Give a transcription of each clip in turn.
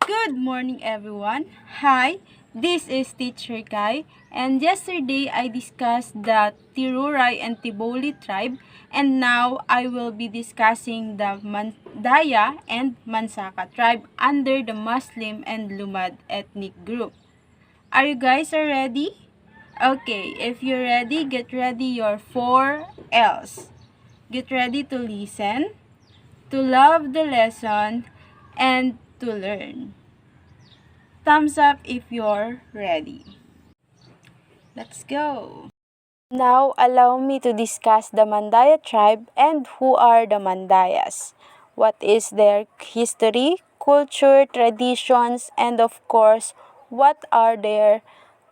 Good morning, everyone. Hi, this is Teacher Kai, and yesterday I discussed the Tiruray and Tiboli tribe, and now I will be discussing the Mandaya and Mansaka tribe under the Muslim and Lumad ethnic group. Are you guys ready? Okay, if you're ready, get ready your 4 L's. Get ready to listen, to love the lesson, and to learn. Thumbs up if you're ready. Let's go! Now, allow me to discuss the Mandaya tribe and who are the Mandayas. What is their history, culture, traditions, and of course, what are their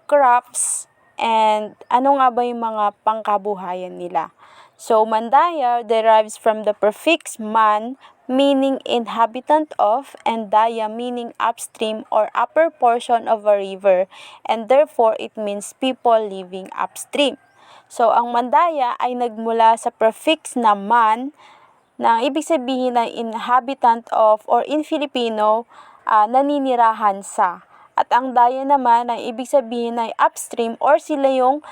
crops and ano nga ba yung mga pangkabuhayan nila. So, Mandaya derives from the prefix man, meaning inhabitant of, and daya meaning upstream or upper portion of a river, and therefore it means people living upstream. So, ang Mandaya ay nagmula sa prefix na man, na ibig sabihin ay inhabitant of or in Filipino, naninirahan sa. At ang daya naman ay ibig sabihin ay upstream or sila yung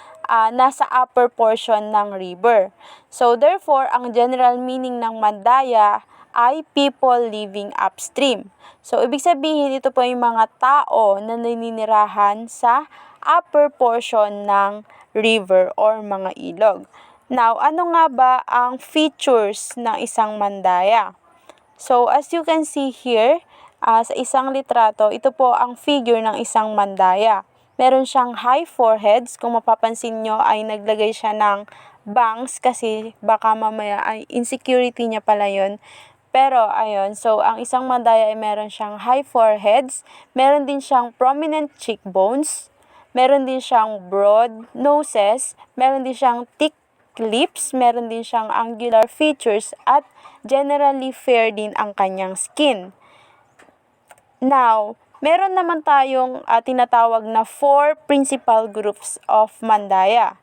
nasa upper portion ng river. So therefore, ang general meaning ng Mandaya ay people living upstream. So ibig sabihin ito po yung mga tao na naninirahan sa upper portion ng river or mga ilog. Now, ano nga ba ang features ng isang Mandaya? So as you can see here, sa isang litrato, ito po ang figure ng isang Mandaya. Meron siyang high foreheads. Kung mapapansin nyo ay naglagay siya ng bangs kasi baka mamaya ay insecurity niya pala yun. Pero ayun, so ang isang Mandaya ay meron siyang high foreheads, meron din siyang prominent cheekbones, meron din siyang broad noses, meron din siyang thick lips, meron din siyang angular features at generally fair din ang kanyang skin. Now, meron naman tayong tinatawag na 4 principal groups of Mandaya.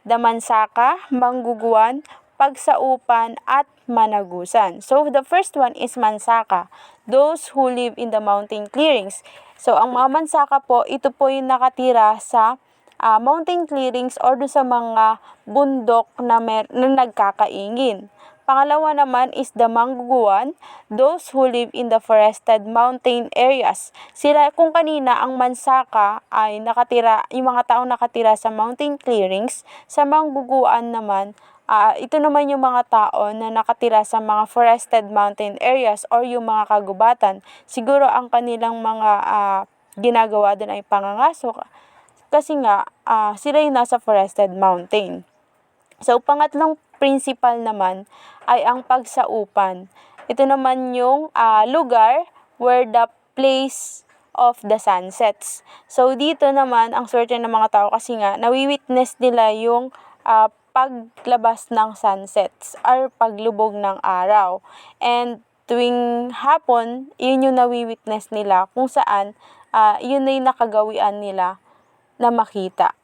The Mansaka, Mangguguan, Pagsaupan, at Managusan. So, the first one is Mansaka, those who live in the mountain clearings. So, ang mga Mansaka po, ito po yung nakatira sa mountain clearings or sa mga bundok na nagkakaingin. Pangalawa naman is the Mangguguan, those who live in the forested mountain areas. Sila, kung kanina ang Mansaka ay nakatira, yung mga taong nakatira sa mountain clearings, sa Mangguguan naman, ito naman yung mga tao na nakatira sa mga forested mountain areas or yung mga kagubatan. Siguro ang kanilang mga ginagawa din ay pangangaso kasi nga sila yung nasa forested mountain. So, pangatlong principal naman ay ang pagsaupan. Ito naman yung lugar where the place of the sunsets. So, dito naman, ang swerte ng mga tao kasi nga, nawi-witness nila yung paglabas ng sunsets or paglubog ng araw. And tuwing hapon, yun yung nawi-witness nila kung saan yun na yung nakagawian nila na makita.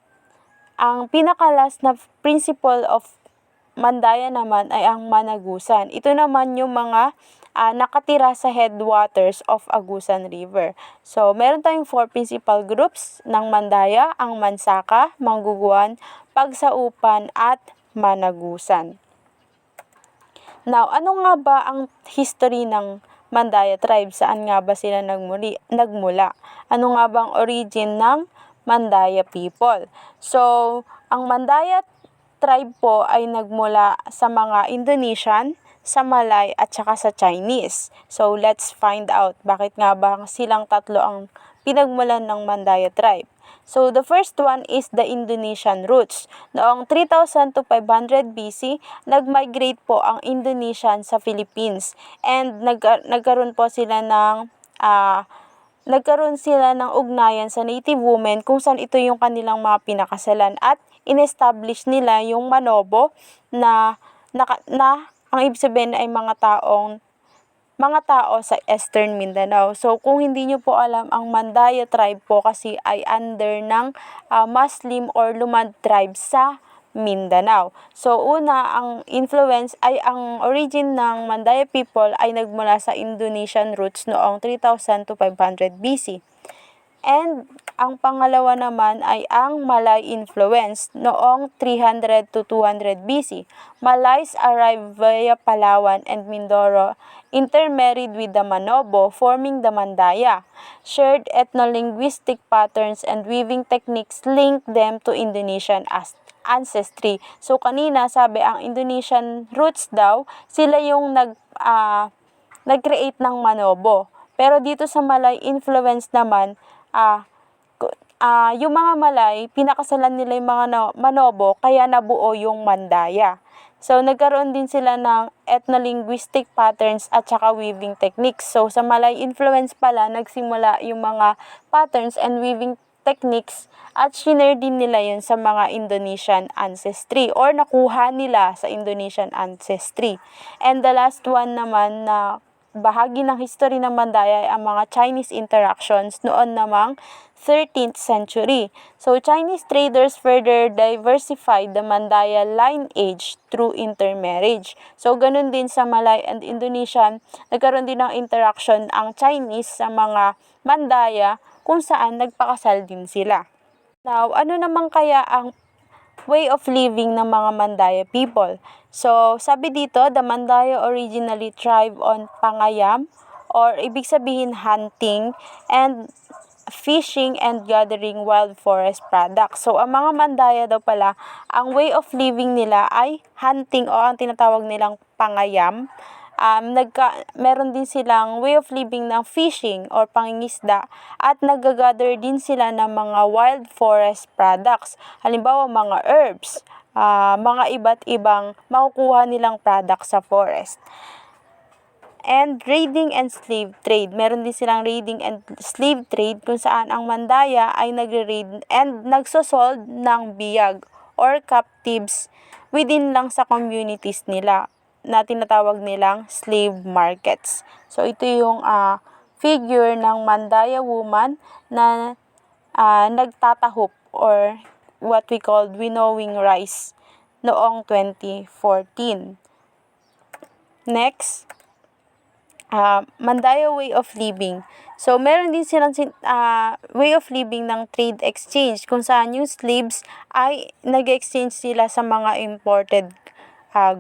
Ang pinakalas na principle of Mandaya naman ay ang Managusan. Ito naman yung mga nakatira sa headwaters of Agusan River. So, meron tayong 4 principal groups ng Mandaya, ang Mansaka, Mangguguan, Pagsaupan, at Managusan. Now, ano nga ba ang history ng Mandaya tribe? Saan nga ba sila nagmula? Ano nga ba ang origin ng Mandaya people? So, ang Mandaya tribe po ay nagmula sa mga Indonesian, sa Malay at saka sa Chinese. So, let's find out bakit nga ba silang tatlo ang pinagmulan ng Mandaya tribe. So, the first one is the Indonesian roots. Noong 3000 to 500 BC, nag-migrate po ang Indonesian sa Philippines. And nagkaroon sila ng ugnayan sa native women kung saan ito yung kanilang mga pinakasalan at in-establish nila yung Manobo na ang ibig sabihin ay mga tao sa Eastern Mindanao. So kung hindi nyo po alam, ang Mandaya tribe po kasi ay under ng Muslim or Lumad tribe sa Mindanao. So una, ang influence ay ang origin ng Mandaya people ay nagmula sa Indonesian roots noong 3000 to 500 BC. And ang pangalawa naman ay ang Malay influence noong 300 to 200 BC. Malays arrived via Palawan and Mindoro, intermarried with the Manobo, forming the Mandaya. Shared ethno-linguistic patterns and weaving techniques link them to Indonesian ancestry. So kanina sabi ang Indonesian roots daw, sila yung nag-create ng Manobo. Pero dito sa Malay influence naman, yung mga Malay, pinakasalan nila yung mga Manobo, kaya nabuo yung Mandaya. So, nagkaroon din sila ng ethno-linguistic patterns at saka weaving techniques. So, sa Malay influence pala, nagsimula yung mga patterns and weaving techniques at shinare din nila yun sa mga Indonesian ancestry or nakuha nila sa Indonesian ancestry. And the last one naman na bahagi ng history ng Mandaya ay ang mga Chinese interactions noon namang 13th century. So, Chinese traders further diversified the Mandaya lineage through intermarriage. So, ganun din sa Malay and Indonesian, nagkaroon din ng interaction ang Chinese sa mga Mandaya kung saan nagpakasal din sila. Now, ano naman kaya ang way of living ng mga Mandaya people? So, sabi dito, the Mandaya originally thrived on pangayam or ibig sabihin hunting and fishing and gathering wild forest products. So, ang mga Mandaya daw pala, ang way of living nila ay hunting o ang tinatawag nilang pangayam. Meron din silang way of living ng fishing or pangingisda at nag-gather din sila ng mga wild forest products. Halimbawa, mga herbs, mga iba't ibang makukuha nilang products sa forest. And raiding and slave trade. Meron din silang raiding and slave trade kung saan ang Mandaya ay nagre-raid and nagsosold ng biyag or captives within lang sa communities nila na tinatawag nilang slave markets. So, ito yung figure ng Mandaya woman na nagtatahop or what we call winnowing rice noong 2014. Next, Mandaya way of living. So, meron din silang way of living ng trade exchange kung saan yung slaves ay nag-exchange sila sa mga imported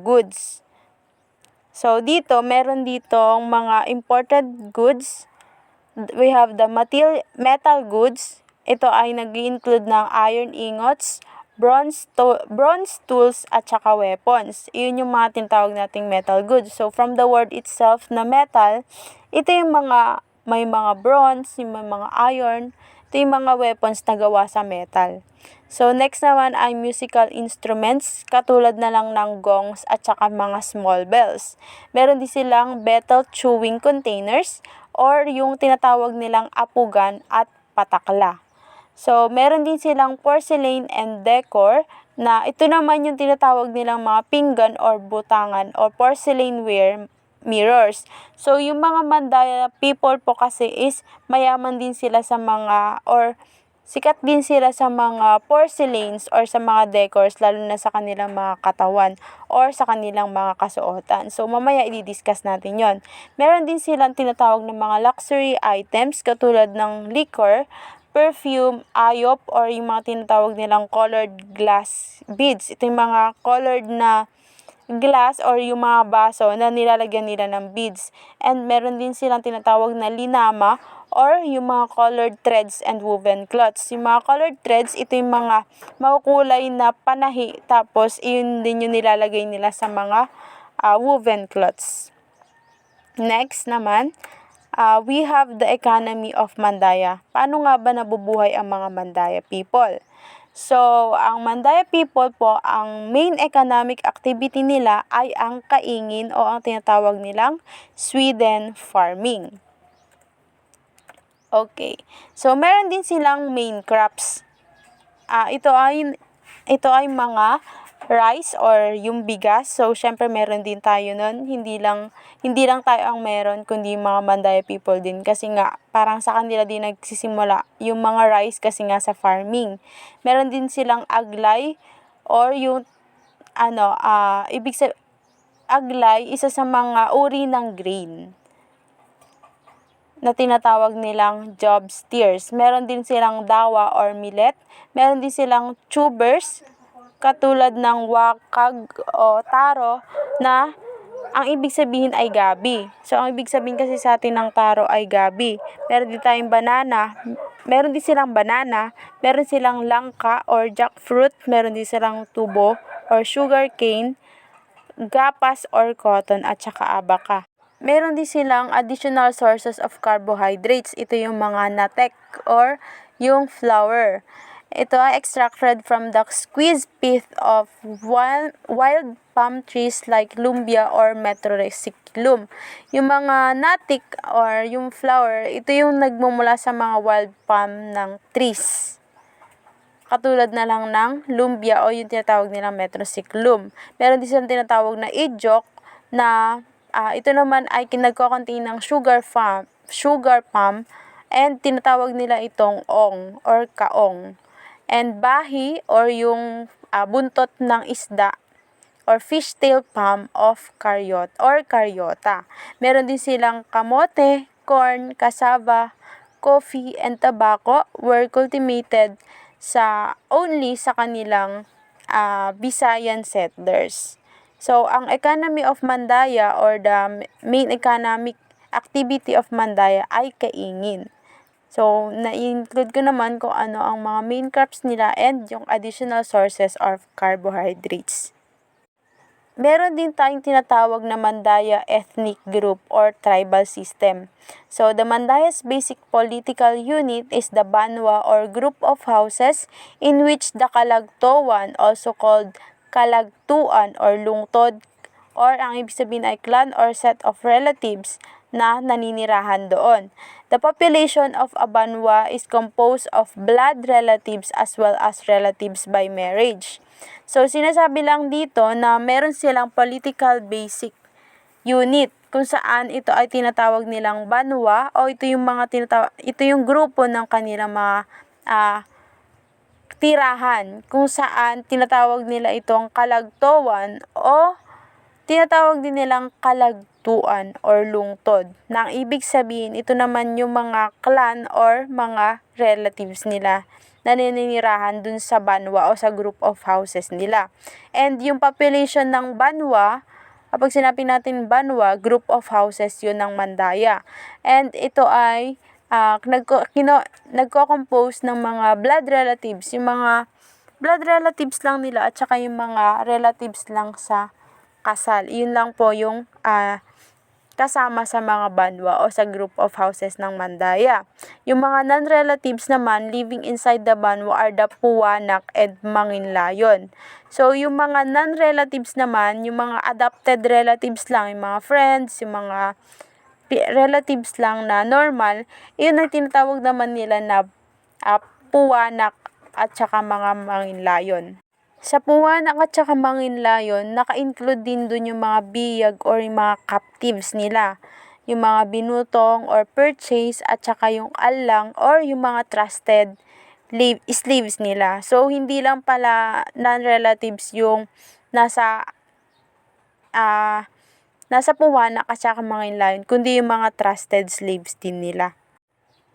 goods. So, dito, meron ditong mga imported goods. We have the metal goods. Ito ay nag-include ng iron ingots, bronze tools, at saka weapons. Iyon yung mga tinatawag nating metal goods. So, from the word itself na metal, ito yung may mga bronze, may mga iron, ito yung mga weapons na gawa sa metal. So, next naman ay musical instruments, katulad na lang ng gongs at saka mga small bells. Meron din silang betel chewing containers or yung tinatawag nilang apugan at patakla. So, meron din silang porcelain and decor na ito naman yung tinatawag nilang mga pinggan or butangan or porcelainware mirrors. So, yung mga Mandaya people po kasi is mayaman din sila sa mga or sikat din sila sa mga porcelains or sa mga decors, lalo na sa kanilang mga katawan or sa kanilang mga kasuotan. So, mamaya i-discuss natin yon. Meron din silang tinatawag ng mga luxury items katulad ng liquor, perfume, ayop, or yung mga tinatawag nilang colored glass beads. Ito yung mga colored na glass or yung mga baso na nilalagyan nila ng beads. And meron din silang tinatawag na linama or yung mga colored threads and woven cloths. Yung mga colored threads, ito yung mga makukulay na panahi, tapos yun din yung nilalagay nila sa mga woven cloths. Next naman, we have the economy of Mandaya. Paano nga ba nabubuhay ang mga Mandaya people? So, ang Mandaya people po, ang main economic activity nila ay ang kaingin o ang tinatawag nilang Sweden farming. Okay. So, meron din silang main crops. Ito ay mga rice or yung bigas. So, syempre meron din tayo nun. Hindi lang tayo ang meron, kundi mga Mandaya people din. Kasi nga, parang sa kanila din nagsisimula yung mga rice kasi nga sa farming. Meron din silang aglay or yung aglay, isa sa mga uri ng grain na tinatawag nilang job steers. Meron din silang dawa or millet. Meron din silang tubers, katulad ng wakag o taro, na ang ibig sabihin ay gabi. So, ang ibig sabihin kasi sa atin ng taro ay gabi. Meron din tayong banana. Meron din silang banana. Meron silang langka or jackfruit. Meron din silang tubo or sugar cane, gapas or cotton, at saka abaka. Meron din silang additional sources of carbohydrates. Ito yung mga natek or yung flour. Ito ay extracted from the squeezed pith of wild palm trees like lumbia or metrosiculum. Yung mga natik or yung flour, ito yung nagmumula sa mga wild palm ng trees. Katulad na lang ng lumbia o yung tinatawag nilang metrosiculum. Meron din silang tinatawag na idyok na ito naman ay nagko-contain ng sugar palm, and tinatawag nila itong ong or kaong. And bahi or yung buntot ng isda or fishtail palm of karyota. Meron din silang kamote, corn, cassava, coffee, and tobacco were cultivated only sa kanilang Visayan settlers. So, ang economy of Mandaya or the main economic activity of Mandaya ay kaingin. So, na-include ko naman kung ano ang mga main crops nila and yung additional sources of carbohydrates. Meron din tayong tinatawag na Mandaya ethnic group or tribal system. So, the Mandaya's basic political unit is the Banwa or group of houses in which the Kalagtoan, also called Kalagtuan or Lungtod, or ang ibig sabihin ay clan or set of relatives na naninirahan doon. The population of a Banwa is composed of blood relatives as well as relatives by marriage. So, sinasabi lang dito na meron silang political basic unit kung saan ito ay tinatawag nilang Banwa o ito yung grupo ng kanilang mga tirahan kung saan tinatawag nila itong Kalagtoan o tinatawag din nilang Kalagtuan or Lungtod. Na ang ibig sabihin, ito naman yung mga clan or mga relatives nila na naninirahan dun sa Banwa o sa group of houses nila. And yung population ng Banwa, kapag sinabi natin Banwa, group of houses yun ng Mandaya. And ito ay nagko-compose ng mga blood relatives, yung mga blood relatives lang nila at saka yung mga relatives lang sa kasal. Yun lang po yung kasama sa mga Banwa o sa group of houses ng Mandaya. Yung mga non-relatives naman living inside the Banwa are the Puwanak and Manginlayon. So, yung mga non-relatives naman, yung mga adopted relatives lang, yung mga friends, yung mga relatives lang na normal, yun ang tinatawag naman nila na Puwanak at saka mga Manginlayon. Sa Puwanak at saka Manginlayon, naka-include din dun yung mga biyag or yung mga captives nila. Yung mga binutong or purchase at saka yung alang or yung mga trusted slaves nila. So, hindi lang pala non-relatives yung nasa Puwanak at saka Manginlayon, kundi yung mga trusted slaves din nila.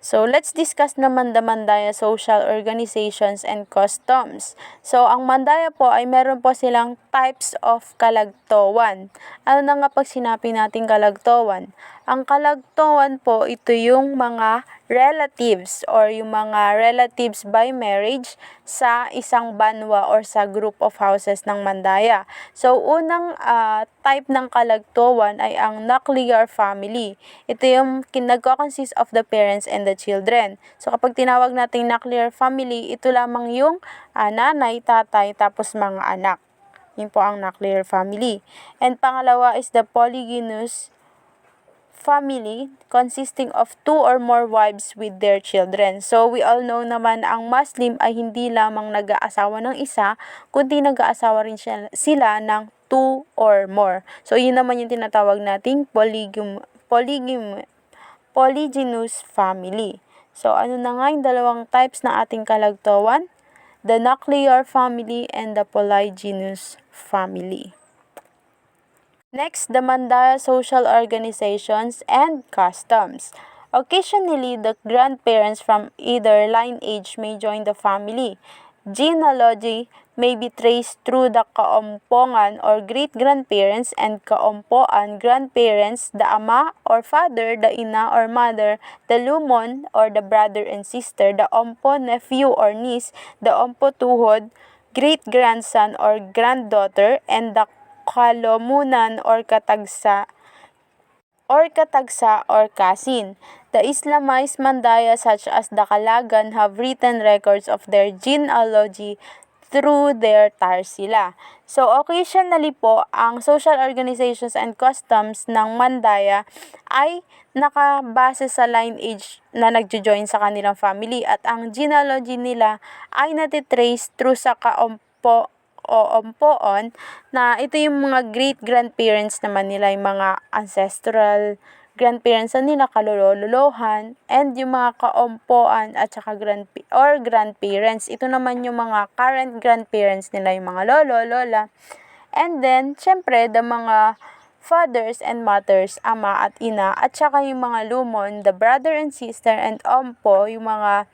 So, let's discuss naman the Mandaya social organizations and customs. So, ang Mandaya po ay meron po silang types of Kalagtoan. Ano na nga pag sinabi natin Kalagtoan? Ang Kalagtoan po, ito yung mga relatives or yung mga relatives by marriage sa isang Banwa or sa group of houses ng Mandaya. So, unang type ng Kalagtoan ay ang nuclear family. Ito yung nagko-consist of the parents and the children. So, kapag tinawag nating nuclear family, ito lamang yung nanay, tatay, tapos mga anak. Yun po ang nuclear family. And pangalawa is the polygynous family consisting of 2 or more wives with their children. So, we all know naman ang Muslim ay hindi lamang nag-aasawa ng isa, kundi nag-aasawa rin sila ng 2 or more. So, yun naman yung tinatawag nating polygynous family. So, ano na nga yung dalawang types na ating Kalagtoan? the nuclear family, and the polygynous family. Next, the Mandaya social organizations and customs. Occasionally, the grandparents from either lineage may join the family. Genealogy may be traced through the kaompongan or great-grandparents and kaompoan grandparents, the ama or father, the ina or mother, the lumon or the brother and sister, the ompo nephew or niece, the ompo tuhod, great-grandson or granddaughter, and the kalomunan or cousin. The Islamized Mandaya such as the Kalagan have written records of their genealogy through their tarsila. So, occasionally po, ang social organizations and customs ng Mandaya ay nakabase sa lineage na nagjo-join sa kanilang family at ang genealogy nila ay natitrace through sa o ompoon na ito yung mga great-grandparents naman nila, yung mga ancestral grandparents na nila, kalololohan, and yung mga kaompoan at saka grandparents. Ito naman yung mga current grandparents nila, yung mga lolo, lola. And then, syempre, the mga fathers and mothers, ama at ina, at saka yung mga lumon, the brother and sister, and ompo, yung mga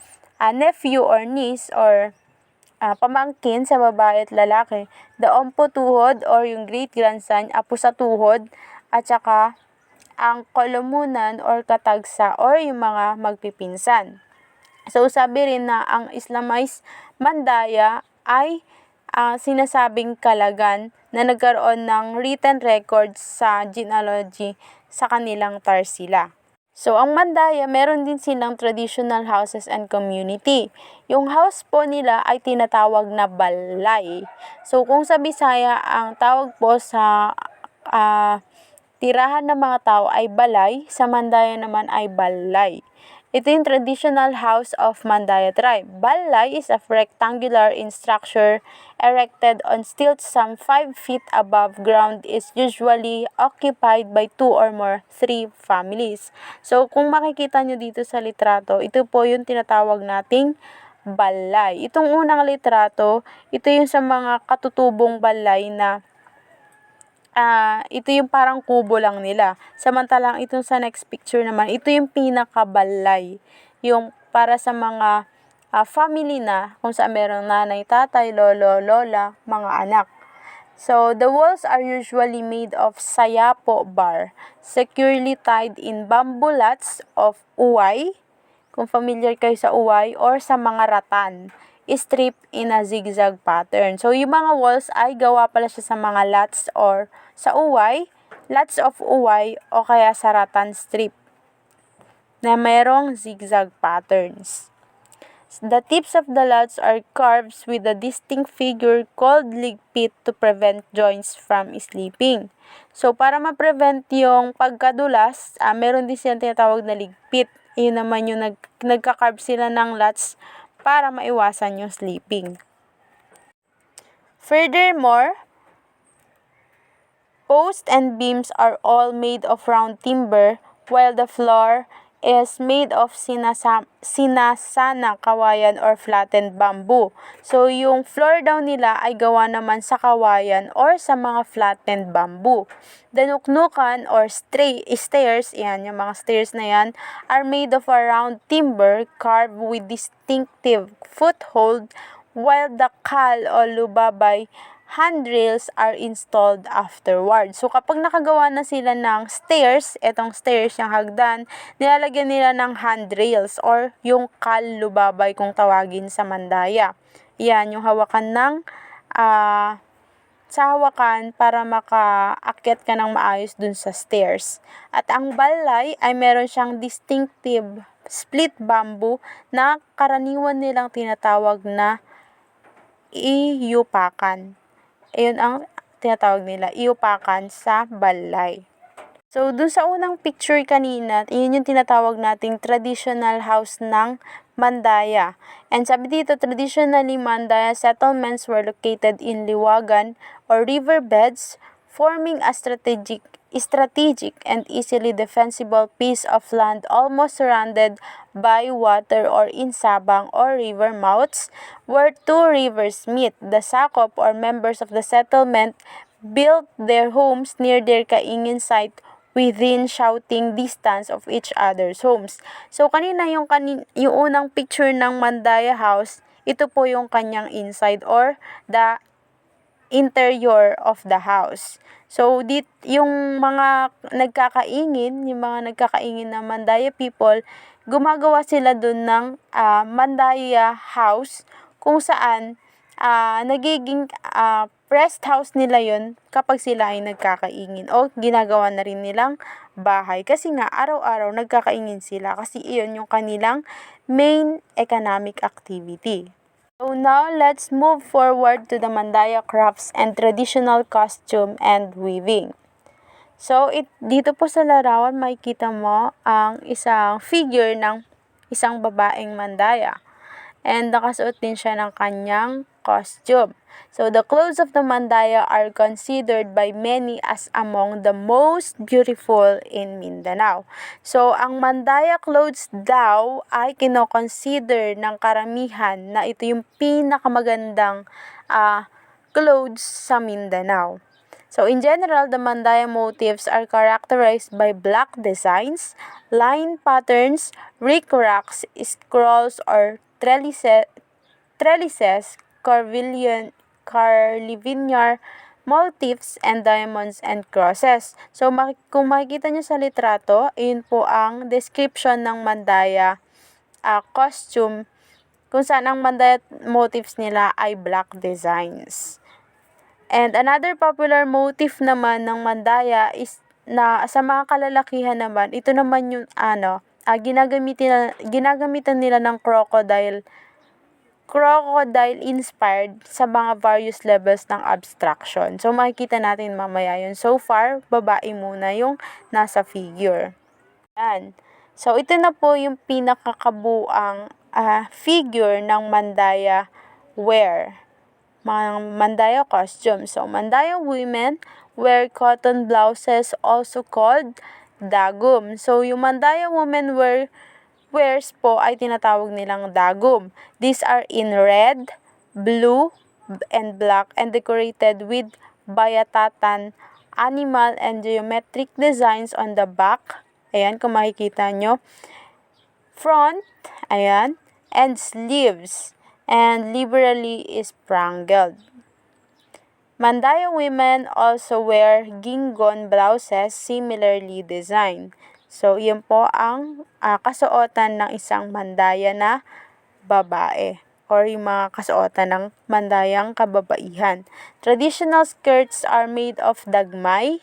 nephew or niece or pamangkin sa babae at lalaki, the ompo tuhod or yung great-grandson, apo sa tuhod, at saka ang kolomunan or katagsa or yung mga magpipinsan. So, sabi rin na ang Islamized Mandaya ay sinasabing Kalagan na nagkaroon ng written records sa genealogy sa kanilang tarsila. So, ang Mandaya, meron din silang traditional houses and community. Yung house po nila ay tinatawag na balay. So, kung sa Bisaya, ang tawag po sa tirahan ng mga tao ay balay, sa Mandaya naman ay balay. Ito yung traditional house of Mandaya tribe. Balay is a rectangular in structure erected on stilts some 5 feet above ground, is usually occupied by 2 or more 3 families. So, kung makikita nyo dito sa litrato, ito po yung tinatawag nating balay. Itong unang litrato, ito yung sa mga katutubong balay na ito yung parang kubo lang nila. Samantalang itong sa next picture naman, ito yung pinakabalay. Yung para sa mga family na, kung saan merong nanay, tatay, lolo, lola, mga anak. So, the walls are usually made of sayapo bar, securely tied in bamboo lats of uway, kung familiar kayo sa uway, or sa mga ratan, stripped in a zigzag pattern. So, yung mga walls ay gawa pala siya sa mga lats or sa uway, lats of uway, o kaya sa ratan strip na mayroong zigzag patterns. The tips of the lats are carved with a distinct figure called ligpit to prevent joints from slipping. So, para ma-prevent yung pagkadulas, meron din silang tinatawag na ligpit. Yun naman yung nagka-carve sila ng lats para maiwasan yung slipping. Furthermore, posts and beams are all made of round timber, while the floor is made of sinasanang kawayan or flattened bamboo. So, yung floor daw nila ay gawa naman sa kawayan or sa mga flattened bamboo. The nuknukan or stairs, yan, yung mga stairs na yan, are made of a round timber carved with distinctive foothold, while the kal o lubabay handrails are installed afterward. So, kapag nakagawa na sila ng stairs, etong stairs, yung hagdan, nilalagyan nila ng handrails or yung kalubabay kung tawagin sa Mandaya. Yan, yung hawakan ng, sa hawakan para makaakyat ka ng maayos dun sa stairs. At ang balay ay meron siyang distinctive split bamboo na karaniwan nilang tinatawag na iyupakan. Ayun ang tinatawag nila, iyupakan sa balay. So, dun sa unang picture kanina, yun yung tinatawag nating traditional house ng Mandaya. And sabi dito, traditionally, Mandaya settlements were located in liwagan or riverbeds, forming a strategic strategic and easily defensible piece of land almost surrounded by water, or in sabang or river mouths where two rivers meet. The sakop or members of the settlement built their homes near their kaingin site within shouting distance of each other's homes. So kanina yung unang picture ng Mandaya house, ito po yung kanyang inside or the interior of the house. So, yung mga nagkakaingin na Mandaya people, gumagawa sila dun ng Mandaya house kung saan nagiging rest house nila yon kapag sila ay nagkakaingin o ginagawa na rin nilang bahay. Kasi nga, araw-araw nagkakaingin sila kasi iyon yung kanilang main economic activity. So now, let's move forward to the Mandaya crafts and traditional costume and weaving. So, dito po sa larawan, makikita mo ang isang figure ng isang babaeng Mandaya. And nakasuot din siya ng kanyang costume. So, the clothes of the Mandaya are considered by many as among the most beautiful in Mindanao. So, ang Mandaya clothes daw ay kinoconsider ng karamihan na ito yung pinakamagandang clothes sa Mindanao. So, in general, the Mandaya motifs are characterized by black designs, line patterns, rickracs, scrolls or trellises, curvilinear motifs, and diamonds and crosses. So, kung makikita nyo sa litrato, yun po ang description ng Mandaya costume, kung saan ang Mandaya motifs nila ay black designs. And another popular motif naman ng Mandaya is na sa mga kalalakihan naman, ito naman yung ginagamitan nila ng crocodile inspired sa mga various levels ng abstraction. So makikita natin mamaya yun. So far, babae muna yung nasa figure. Yan. So ito na po yung pinakakabuang figure ng Mandaya wear. Mga Mandaya costume. So, Mandaya women wear cotton blouses, also called dagum. So, yung Mandaya women wears po ay tinatawag nilang dagum. These are in red, blue, and black and decorated with bayatatan, animal, and geometric designs on the back. Ayan, kung makikita nyo. Front, ayan, and sleeves, and liberally sprangled. Mandaya women also wear gingon blouses similarly designed. So, yun po ang kasuotan ng isang Mandaya na babae or yung mga kasuotan ng Mandayang kababaihan. Traditional skirts are made of dagmay.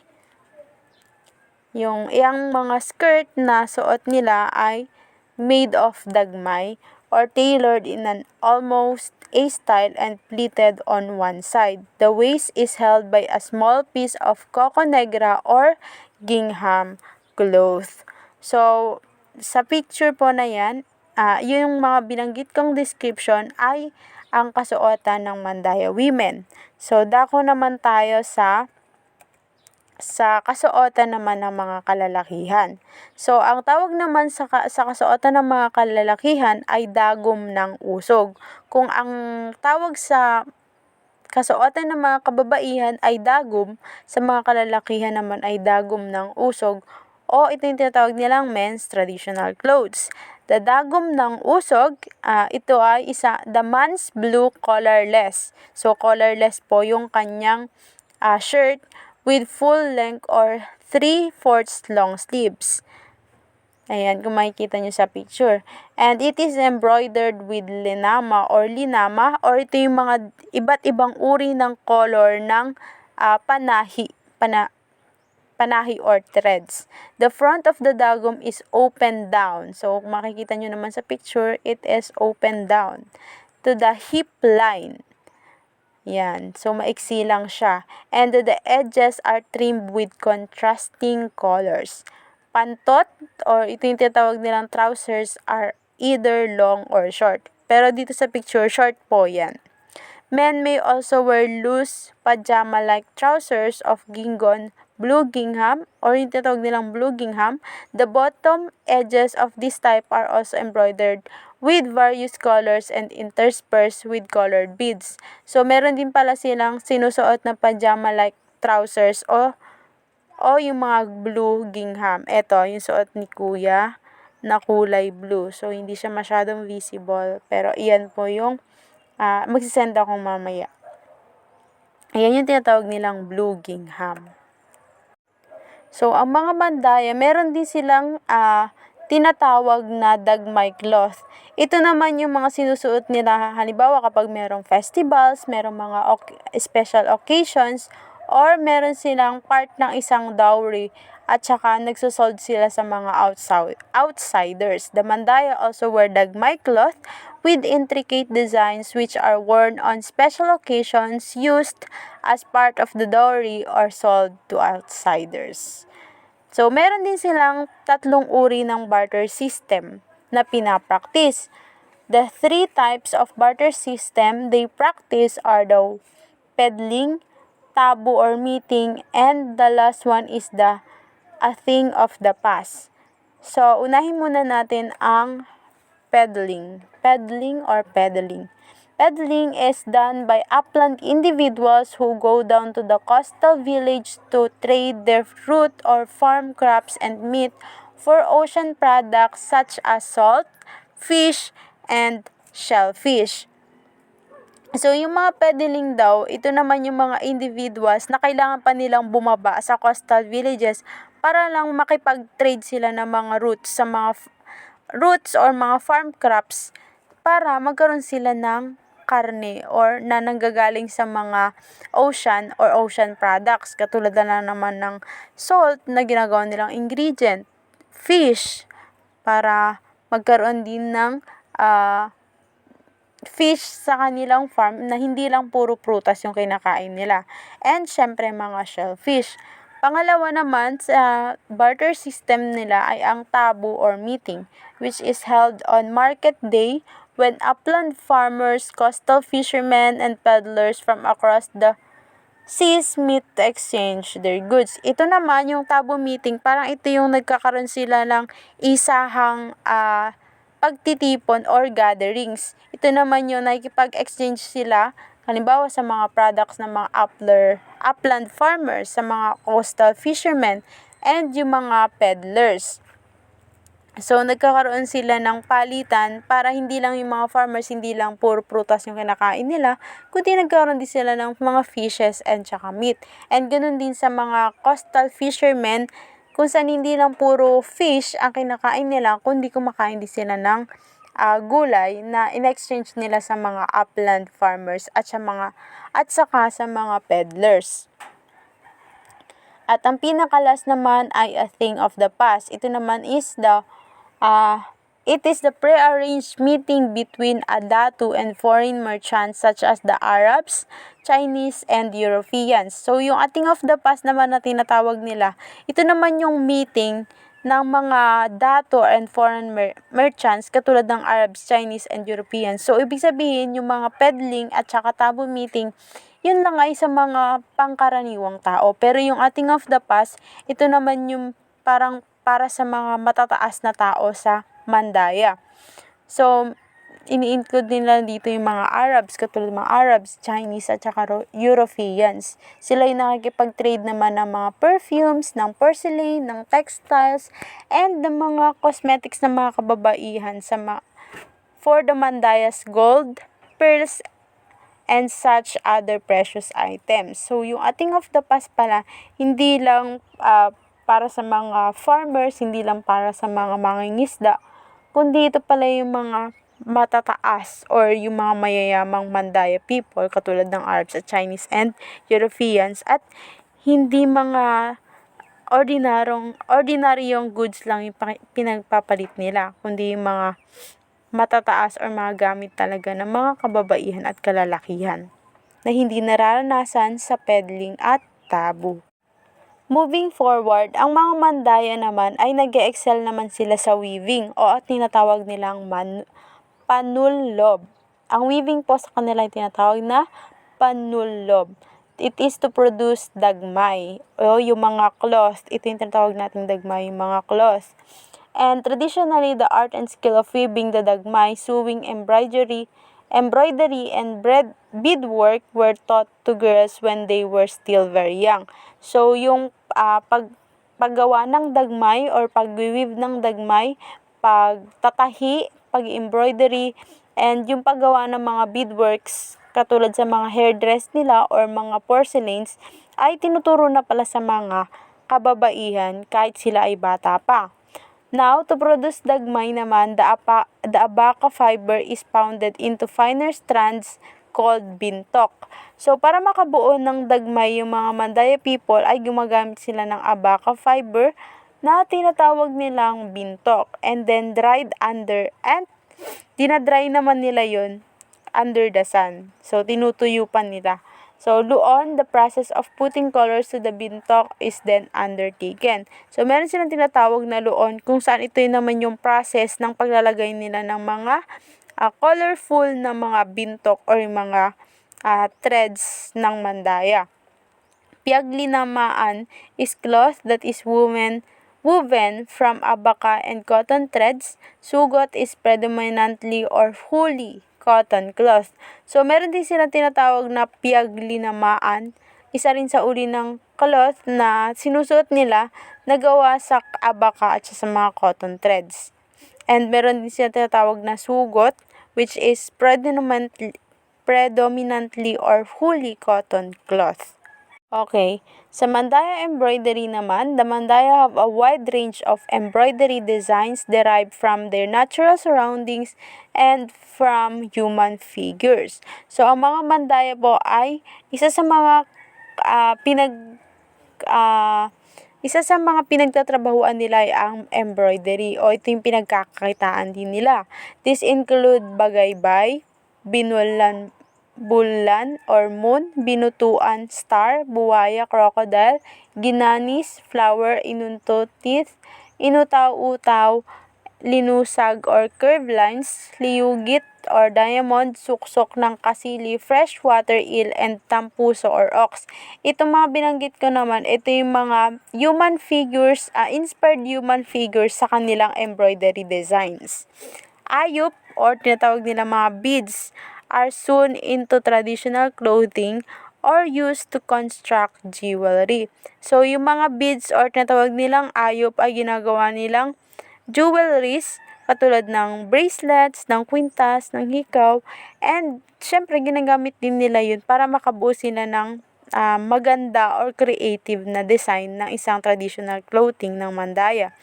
Yung mga skirt na suot nila ay made of dagmay or tailored in an almost A style and pleated on one side. The waist is held by a small piece of coco negra or gingham cloth. So, sa picture po na yan, yung mga binanggit kong description ay ang kasuotan ng Mandaya women. So, dako naman tayo sa kasuotan naman ng mga kalalakihan. So, ang tawag naman sa kasuotan ng mga kalalakihan ay dagom ng usog. Kung ang tawag sa kasuotan ng mga kababaihan ay dagom, sa mga kalalakihan naman ay dagom ng usog, o ito yung tinatawag nilang men's traditional clothes. The dagom ng usog, ito ay the man's blue collarless. So, collarless po yung kanyang shirt with full length or 3/4 long sleeves. Ayan, kung makikita nyo sa picture. And it is embroidered with linama, or ito yung mga iba't ibang uri ng color ng panahi or threads. The front of the dagom is open down. So, kung makikita nyo naman sa picture, it is open down to the hip line. Yan. So, maiksi lang siya. And the edges are trimmed with contrasting colors. Pantot, or ito yung tinatawag nilang trousers, are either long or short. Pero dito sa picture, short po yan. Men may also wear loose pajama-like trousers of gingon blue gingham or yung tinatawag nilang blue gingham. The bottom edges of this type are also embroidered with various colors and interspersed with colored beads. So, meron din pala silang sinusuot na pajama-like trousers o yung mga blue gingham. Ito, yung suot ni Kuya na kulay blue. So, hindi siya masyadong visible. Pero, iyan po yung magsisend akong mamaya. Ayan yung tinatawag nilang blue gingham. So, ang mga bandaya, meron din silang tinatawag na dagmay cloth. Ito naman yung mga sinusuot nila, halimbawa kapag merong festivals, merong mga special occasions, or meron silang part ng isang dowry, at saka nagsusold sila sa mga outsiders. The mandaya also wear dagmay cloth with intricate designs which are worn on special occasions used as part of the dowry or sold to outsiders. So, meron din silang tatlong uri ng barter system na pinapraktis. The three types of barter system they practice are the peddling, tabu or meeting, and the last one is a thing of the past. So, unahin muna natin ang peddling. Peddling or peddling. Peddling is done by upland individuals who go down to the coastal village to trade their fruit or farm crops and meat for ocean products such as salt, fish, and shellfish. So, yung mga peddling daw, ito naman yung mga individuals na kailangan pa nilang bumaba sa coastal villages para lang makipag-trade sila ng mga roots or mga farm crops para magkaroon sila ng karne or na nanggagaling sa mga ocean or ocean products. Katulad na naman ng salt na ginagawa nilang ingredient, fish para magkaroon din ng fish sa kanilang farm na hindi lang puro prutas yung kinakain nila. And syempre mga shellfish. Pangalawa naman sa barter system nila ay ang tabu or meeting, which is held on market day when upland farmers, coastal fishermen, and peddlers from across the seas meet to exchange their goods. Ito naman yung tabu meeting, parang ito yung nagkakaroon sila ng isahang pagtitipon or gatherings. Ito naman yung nakikipag-exchange sila, halimbawa sa mga products ng mga upland farmers, sa mga coastal fishermen, and yung mga peddlers. So, nagkakaroon sila ng palitan para hindi lang yung mga farmers, hindi lang puro prutas yung kinakain nila, kundi nagkaroon din sila ng mga fishes and saka meat. And ganun din sa mga coastal fishermen, kung saan hindi lang puro fish ang kinakain nila, kundi kumakain din sila ng gulay na in-exchange nila sa mga upland farmers at saka sa mga peddlers. At ang pinakalas naman ay a thing of the past. Ito naman is it is the pre-arranged meeting between a datu and foreign merchants such as the Arabs, Chinese, and Europeans. So, yung a thing of the past naman na tinatawag nila, ito naman yung meeting ng mga datu and foreign merchants katulad ng Arabs, Chinese, and Europeans. So, ibig sabihin, yung mga peddling at saka tabu meeting, yun lang ay sa mga pangkaraniwang tao. Pero yung a thing of the past, ito naman yung parang para sa mga matataas na tao sa mandaya. So, ini-include nila dito yung mga Arabs, katulad ng mga Arabs, Chinese, at saka Europeans. Sila yung nakikipag-trade naman ng mga perfumes, ng porcelain, ng textiles, and ng mga cosmetics ng mga kababaihan for the Mandaya's gold, pearls, and such other precious items. So, yung a thing of the past pala, hindi lang para sa mga farmers, hindi lang para sa mga mangingisda, kundi ito pala yung mga matataas or yung mga mayayamang Mandaya people katulad ng Arabs at Chinese and Europeans, at hindi mga ordinaryong goods lang yung pinagpapalit nila, kundi yung mga matataas or mga gamit talaga ng mga kababaihan at kalalakihan na hindi nararanasan sa peddling at tabu. Moving forward, ang mga mandaya naman ay nag-excel naman sila sa weaving o at tinatawag nilang panullob. Ang weaving po sa kanila ay tinatawag na panullob. it is to produce dagmay o yung mga cloth. Ito yung tinatawag nating dagmay, yung mga cloth. And traditionally, the art and skill of weaving the dagmay, sewing, embroidery, and beadwork were taught to girls when they were still very young. So, yung paggawa ng dagmay or pag-weave ng dagmay, pagtatahi, pag-embroidery, and yung paggawa ng mga beadworks katulad sa mga hairdress nila or mga porcelains ay tinuturo na pala sa mga kababaihan kahit sila ay bata pa. Now, to produce dagmay naman, the abaca fiber is pounded into finer strands called bintok. So, para makabuo ng dagmay yung mga Mandaya people ay gumagamit sila ng abaca fiber na tinatawag nilang bintok and then dinadry naman nila yun under the sun. So, tinutuyupan nila. So, doon, the process of putting colors to the bintok is then undertaken. So, meron silang tinatawag na loon kung saan ito naman yung process ng paglalagay nila ng mga colorful na mga bintok or mga threads ng Mandaya. Piaglinamaan is cloth that is woven from abaca and cotton threads. Sugot is predominantly or wholly cotton cloth. So, meron din silang tinatawag na piaglinamaan. Isa rin sa uri ng cloth na sinusuot nila na gawa sa abaca at sa mga cotton threads. And meron din silang tinatawag na sugot, which is predominantly or wholly cotton cloth. Okay, sa Mandaya embroidery naman, the Mandaya have a wide range of embroidery designs derived from their natural surroundings and from human figures. So, ang mga Mandaya po ay isa sa mga pinagtatrabahuan nila ay ang embroidery o ito yung pinagkakakitaan din nila. This include bagaybay, bulan or moon, binutuan, star, buwaya, crocodile, ginanis, flower, inunto, teeth, inutaw-utaw, linusag or curved lines, liyugit or diamond, suksok ng kasili, freshwater eel, and tampuso or ox. Itong mga binanggit ko naman, ito yung mga human figures, inspired human figures sa kanilang embroidery designs. Ayup or tinatawag nila mga beads are sewn into traditional clothing or used to construct jewelry. So, yung mga beads or tinatawag nilang ayup ay ginagawa nilang jewelries katulad ng bracelets, ng kwintas, ng hikaw, and syempre ginagamit din nila yun para makabuo sila ng maganda or creative na design ng isang traditional clothing ng Mandaya.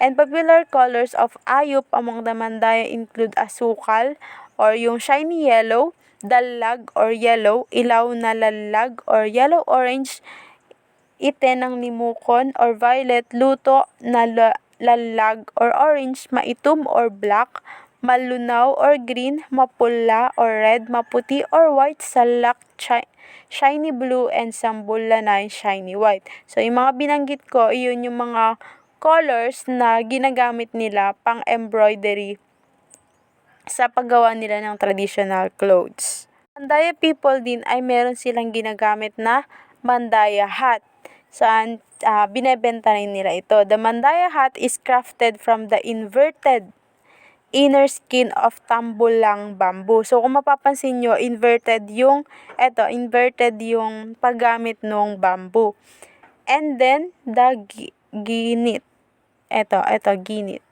And popular colors of ayup among the Mandaya include asukal or yung shiny yellow, dalag or yellow, ilaw na lalag or yellow-orange, ite ng limukon or violet, luto na lalag or orange, maitom or black, malunaw or green, mapula or red, maputi or white, salak, shiny blue, and sambulanay, shiny white. So, yung mga binanggit ko, yun yung mga colors na ginagamit nila pang embroidery sa paggawa nila ng traditional clothes. Mandaya people din ay meron silang ginagamit na Mandaya hat. Saan binebenta rin nila ito. The Mandaya hat is crafted from the inverted inner skin of tambulang bamboo. So, kung mapapansin nyo, inverted yung paggamit ng bamboo. And then, the ginit. Ito, ginit.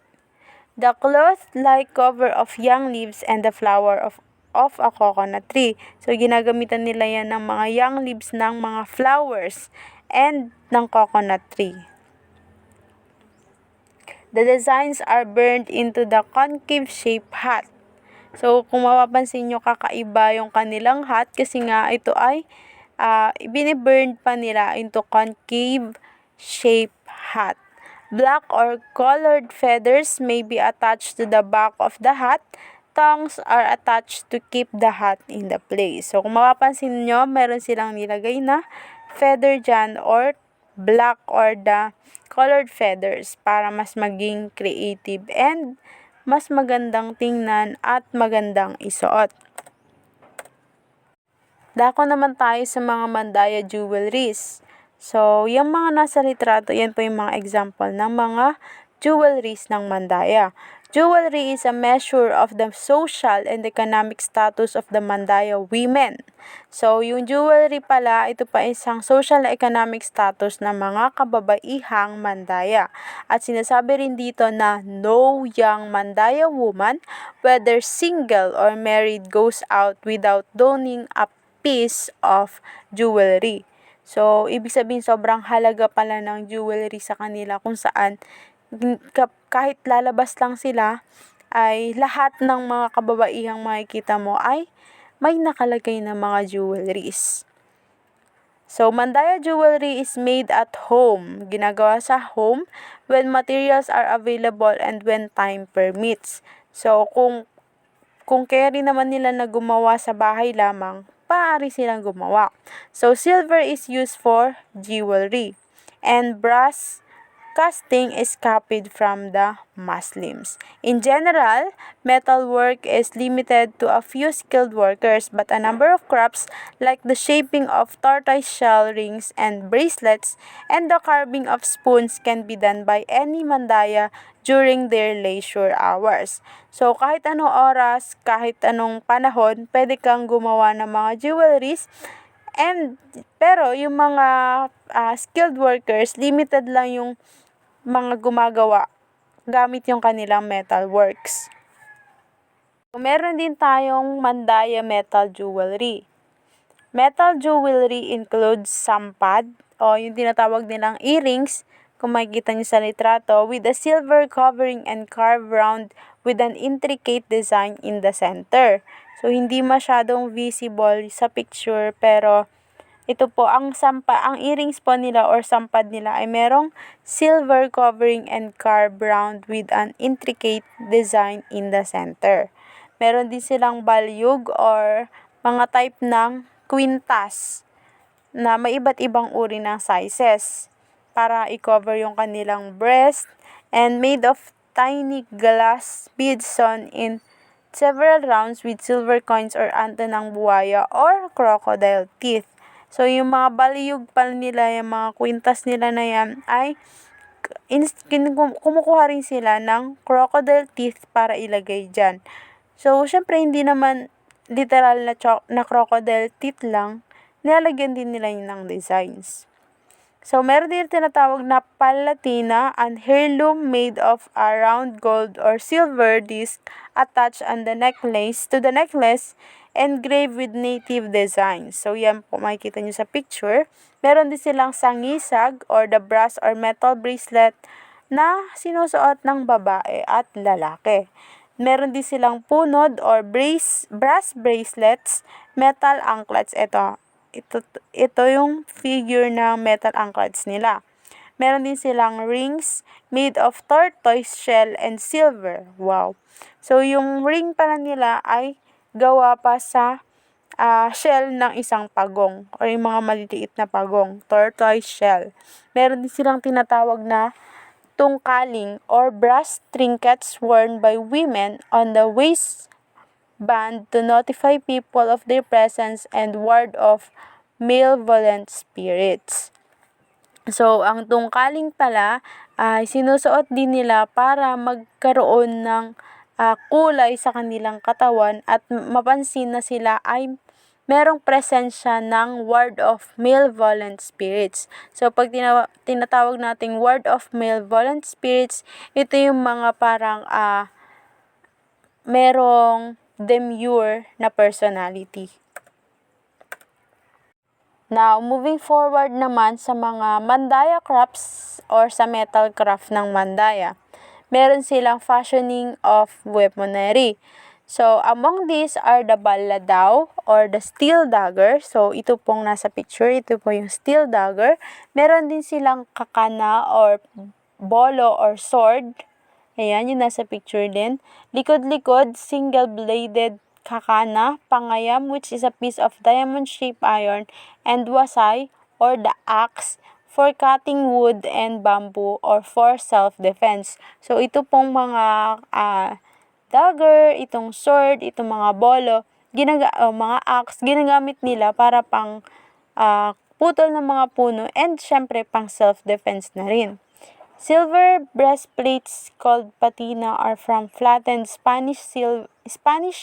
The cloth-like cover of young leaves and the flower of a coconut tree. So, ginagamitan nila yan ng mga young leaves ng mga flowers and ng coconut tree. The designs are burned into the concave shape hat. So, kung mapapansin nyo, kakaiba yung kanilang hat kasi nga ito ay biniburn pa nila into concave shape hat. Black or colored feathers may be attached to the back of the hat. Tongues are attached to keep the hat in the place. So, kung mapapansin nyo, meron silang nilagay na feather dyan or black or the colored feathers para mas maging creative and mas magandang tingnan at magandang isuot. Dako naman tayo sa mga Mandaya jewelries. So, yung mga nasa litrato, yan po yung mga example ng mga jewelries ng Mandaya. Jewelry is a measure of the social and economic status of the Mandaya women. So, yung jewelry pala, ito pa isang social and economic status ng mga kababaihang Mandaya. At sinasabi rin dito na no young Mandaya woman, whether single or married, goes out without donning a piece of jewelry. So, ibig sabihin sobrang halaga pala ng jewelry sa kanila kung saan kahit lalabas lang sila ay lahat ng mga kababaihang makikita mo ay may nakalagay na mga jewelries. So, Mandaya jewelry is made at home. Ginagawa sa home when materials are available and when time permits. So, kung carry naman nila na gumawa sa bahay lamang, maaari silang gumawa. So, silver is used for jewelry and brass casting is copied from the Muslims. In general, metal work is limited to a few skilled workers, but a number of crafts like the shaping of tortoise-shell rings and bracelets and the carving of spoons can be done by any Mandaya during their leisure hours. So, kahit anong oras, kahit anong panahon, pwede kang gumawa ng mga jewelries. Pero yung mga skilled workers, limited lang yung mga gumagawa gamit yung kanilang metal works. So, meron din tayong Mandaya metal jewelry. Metal jewelry includes sampad o yung tinatawag nilang earrings, kung makikita niyo sa litrato, with a silver covering and carved round with an intricate design in the center. So, hindi masyadong visible sa picture pero ito po, ang earrings po nila or sampad nila ay merong silver covering and carved round with an intricate design in the center. Meron din silang balyug or mga type ng kwintas na may iba't ibang uri ng sizes para i-cover yung kanilang breast and made of tiny glass beads sewn in several rounds with silver coins or anta ng buwaya or crocodile teeth. So, yung mga baliyog pala nila, yung mga kwintas nila na yan, ay kumukuha rin sila ng crocodile teeth para ilagay dyan. So, syempre, hindi naman literal na crocodile teeth lang, nilalagyan din nila yun ng designs. So, meron din tinatawag na palatina, an heirloom made of a round gold or silver disc attached on the necklace engraved with native designs. So, yan po makikita nyo sa picture. Meron din silang sangisag or the brass or metal bracelet na sinusuot ng babae at lalaki. Meron din silang punod or brass bracelets, metal anklets. Ito yung figure ng metal anklets nila. Meron din silang rings made of tortoise shell and silver. Wow! So, yung ring pala nila ay gawa pa sa shell ng isang pagong o yung mga maliliit na pagong, tortoise shell. Meron din silang tinatawag na tungkaling or brass trinkets worn by women on the waistband to notify people of their presence and ward off malevolent spirits. So, ang tungkaling pala ay sinusuot din nila para magkaroon ng kulay sa kanilang katawan at mapansin na sila ay merong presensya ng ward of malevolent spirits. So, pag tinatawag nating ward of malevolent spirits, ito yung mga parang merong demure na personality. Now, moving forward naman sa mga Mandaya crafts or sa metal craft ng Mandaya. Meron silang fashioning of weaponry. So, among these are the baladaw or the steel dagger. So, ito pong nasa picture. Ito po yung steel dagger. Meron din silang kakana or bolo or sword. Ayan, yung nasa picture din. Likod-likod, single-bladed kakana, pangayam, which is a piece of diamond-shaped iron, and wasay or the axe for cutting wood and bamboo or for self-defense. So, ito pong mga dagger, itong sword, itong mga bolo, mga axe, ginagamit nila para pang putol ng mga puno and syempre pang self-defense na rin. Silver breastplates called patina are from flattened Spanish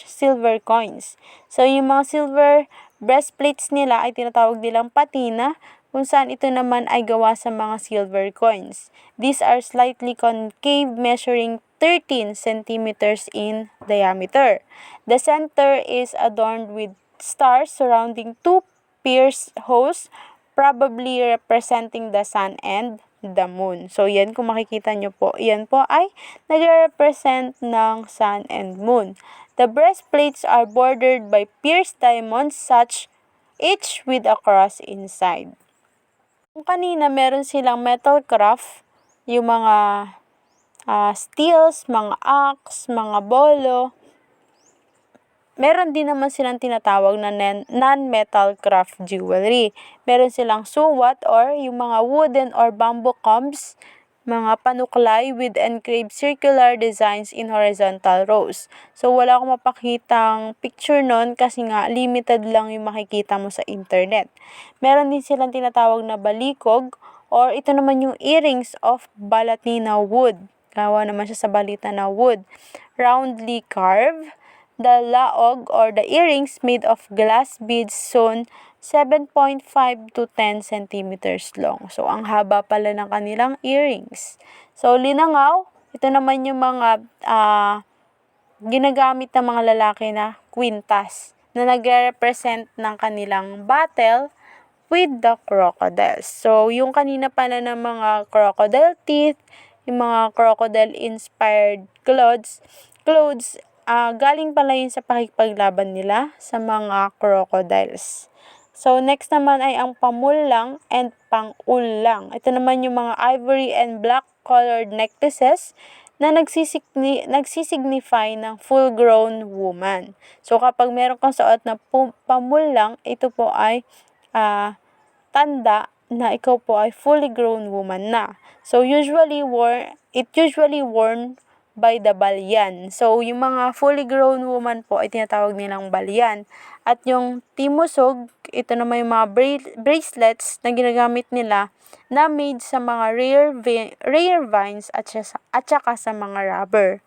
silver coins. So, yung mga silver breastplates nila ay tinatawag nilang patina, kung saan ito naman ay gawa sa mga silver coins. These are slightly concave, measuring 13 centimeters in diameter. The center is adorned with stars surrounding two pierced holes, probably representing the sun and the moon. So, yan kung makikita nyo po, yan po ay nagre-represent ng sun and moon. The breastplates are bordered by pierced diamonds, such each with a cross inside. Kung kanina, meron silang metal craft, yung mga steels, mga axe, mga bolo. Meron din naman silang tinatawag na non-metal craft jewelry. Meron silang suwat or yung mga wooden or bamboo combs, mga panuklay with engraved circular designs in horizontal rows. So, wala akong mapakitang picture nun kasi nga limited lang yung makikita mo sa internet. Meron din silang tinatawag na balikog or ito naman yung earrings of Balatina wood. Gawa naman siya sa balita na wood. Roundly carved. The laog or the earrings made of glass beads sewn 7.5 to 10 centimeters long. So, ang haba pala ng kanilang earrings. So, linangaw, ito naman yung mga ginagamit ng mga lalaki na kwintas na nagre-represent ng kanilang battle with the crocodiles. So, yung kanina pala ng mga crocodile teeth, yung mga crocodile-inspired clothes, galing pala yun sa pakikipaglaban nila sa mga crocodiles. So, next naman ay ang pamulang and pangulang. Ito naman yung mga ivory and black colored necklaces na nagsisignify ng full-grown woman. So, kapag meron kang suot na pamulang, ito po ay tanda na ikaw po ay fully grown woman na. So, usually worn by the balyan. So, yung mga fully grown woman po ay tinatawag nilang balyan. At yung timusog, ito naman yung mga bracelets na ginagamit nila na made sa mga rare vines at saka sa mga rubber.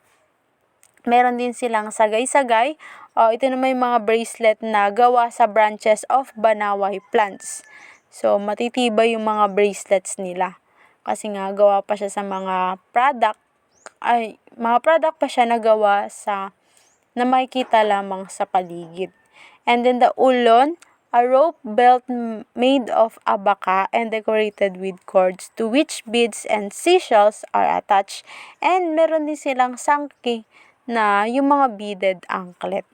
Meron din silang sagay-sagay. Ito naman yung mga bracelet na gawa sa branches of banaway plants. So, matitibay yung mga bracelets nila. Kasi nga, gawa pa siya sa mga product pa siya nagawa na makikita lamang sa paligid. And then the ulon, a rope belt made of abaka and decorated with cords to which beads and seashells are attached. And meron din silang sangki na yung mga beaded anklet.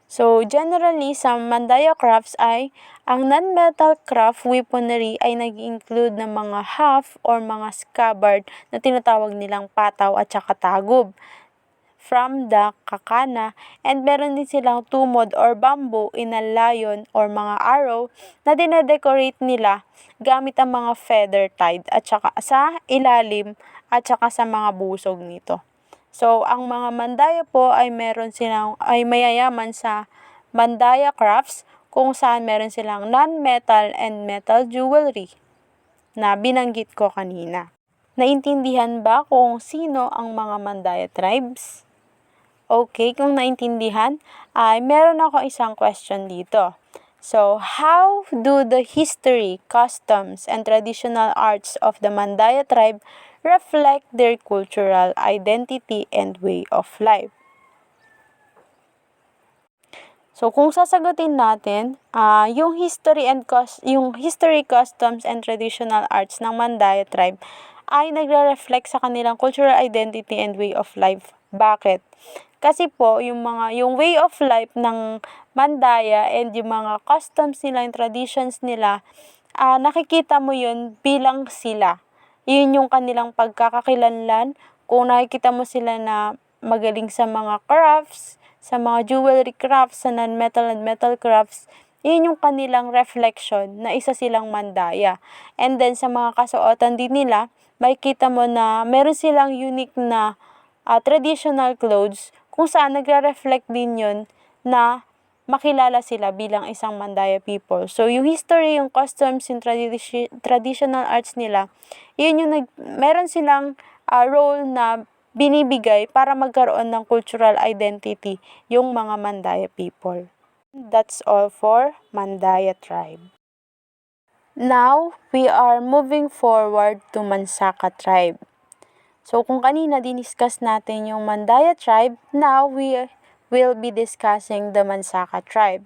So, generally, sa Mandaya crafts ay ang non-metal craft weaponry ay nag-include ng mga haft or mga scabbard na tinatawag nilang pataw at saka tagob from the kakana, and meron din silang tumod or bamboo in a lion or mga arrow na dinedecorate nila gamit ang mga feather tied at saka sa ilalim at saka sa mga busog nito. So, ang mga Mandaya po ay mayayaman sa Mandaya crafts kung saan meron silang non-metal and metal jewelry na binanggit ko kanina. Naintindihan ba kung sino ang mga Mandaya tribes? Okay, kung naintindihan, ay meron ako isang question dito. So, how do the history, customs, and traditional arts of the Mandaya tribe reflect their cultural identity and way of life? So, kung sasagutin natin, yung history, customs, and traditional arts ng Mandaya tribe ay nagre-reflect sa kanilang cultural identity and way of life. Bakit? Kasi po, yung way of life ng Mandaya and yung mga customs nila, yung traditions nila, nakikita mo yun bilang sila. Yun yung kanilang pagkakakilanlan. Kung nakikita mo sila na magaling sa mga crafts, sa mga jewelry crafts, sa non-metal and metal crafts, yun yung kanilang reflection na isa silang Mandaya. And then sa mga kasuotan din nila, makikita mo na meron silang unique na traditional clothes kung saan nagre-reflect din yun na makilala sila bilang isang Mandaya people. So, yung history, yung customs, yung traditional arts nila, yun yung meron silang role na binibigay para magkaroon ng cultural identity yung mga Mandaya people. That's all for Mandaya tribe. Now, we are moving forward to Mansaka tribe. So, kung kanina diniscuss natin yung Mandaya tribe, now we will be discussing the Mansaka tribe.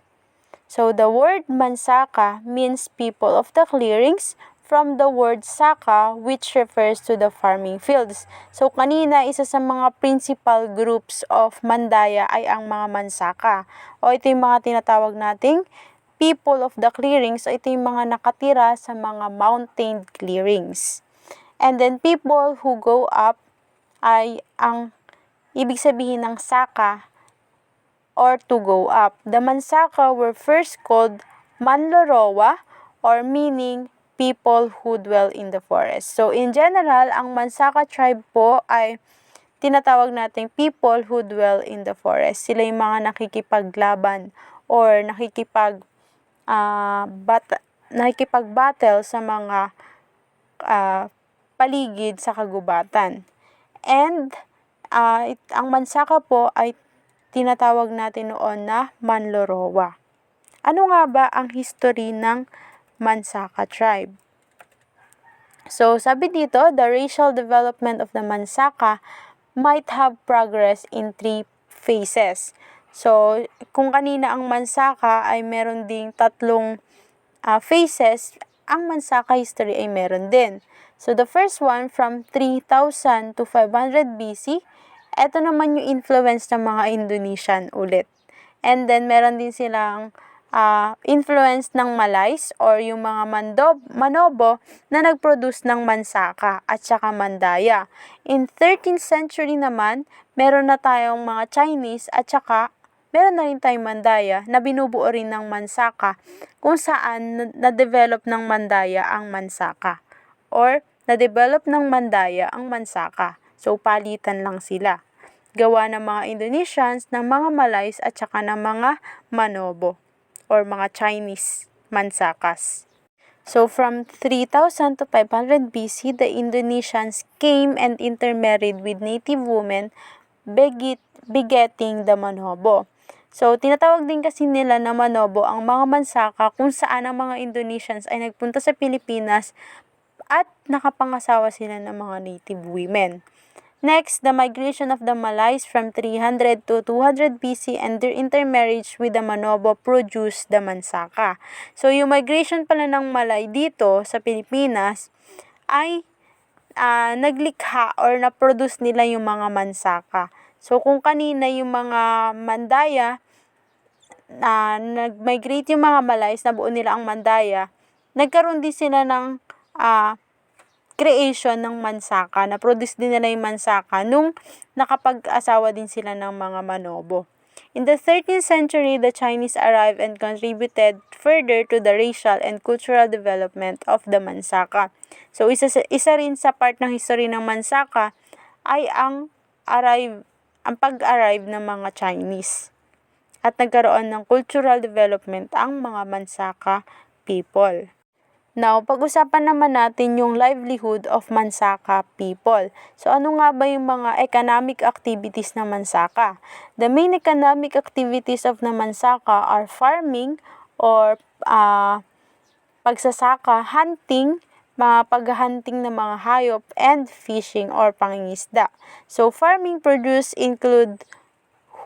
So, the word Mansaka means people of the clearings from the word Saka, which refers to the farming fields. So, kanina, isa sa mga principal groups of Mandaya ay ang mga Mansaka. O ito yung mga tinatawag nating people of the clearings. So, ito yung mga nakatira sa mga mountain clearings. And then, people who go up ay ang ibig sabihin ng Saka or to go up. The Mansaka were first called Manlorowa or meaning people who dwell in the forest. So in general, ang Mansaka tribe po ay tinatawag nating people who dwell in the forest. Sila yung mga nakikipaglaban or nakikipag-battle sa mga paligid sa kagubatan. And ang Mansaka po ay tinatawag natin noon na Manlorowa. Ano nga ba ang history ng Mansaka tribe? So, sabi dito, the racial development of the Mansaka might have progressed in 3 phases. So, kung kanina ang Mansaka ay meron ding 3 phases, ang Mansaka history ay meron din. So, the first one from 3,000 to 500 BC, ito naman yung influence ng mga Indonesian ulit. And then, meron din silang influence ng Malays or yung mga Manobo na nag-produce ng Mansaka at saka Mandaya. In 13th century naman, meron na tayong mga Chinese at saka meron na rin tayong Mandaya na binubuo rin ng Mansaka kung saan na-develop ng Mandaya ang Mansaka or na-develop ng Mandaya ang Mansaka. So, palitan lang sila. Gawa ng mga Indonesians, ng mga Malays at saka ng mga Manobo or mga Chinese Mansakas. So, from 3,000 to 500 BC, the Indonesians came and intermarried with native women, begetting the Manobo. So, tinatawag din kasi nila na Manobo ang mga Mansaka kung saan ang mga Indonesians ay nagpunta sa Pilipinas at nakapangasawa sila ng mga native women. Next, the migration of the Malays from 300 to 200 BC and their intermarriage with the Manobo produced the Mansaka. So, yung migration pala ng Malay dito sa Pilipinas ay naglikha or na-produce nila yung mga Mansaka. So, kung kanina yung mga Mandaya, nag-migrate yung mga Malays, nabuo nila ang Mandaya, nagkaroon din sila ng creation ng Mansaka. Na-produce din nila yung Mansaka nung nakapag-asawa din sila ng mga Manobo. In the 13th century, the Chinese arrived and contributed further to the racial and cultural development of the Mansaka. So, isa rin sa part ng history ng Mansaka ay ang pag-arrive ng mga Chinese. At nagkaroon ng cultural development ang mga Mansaka people. Now, pag-usapan naman natin yung livelihood of Mansaka people. So, ano nga ba yung mga economic activities ng Mansaka? The main economic activities of the Mansaka are farming or pagsasaka, hunting, mga paghahunting ng mga hayop, and fishing or pangingisda. So, farming produce include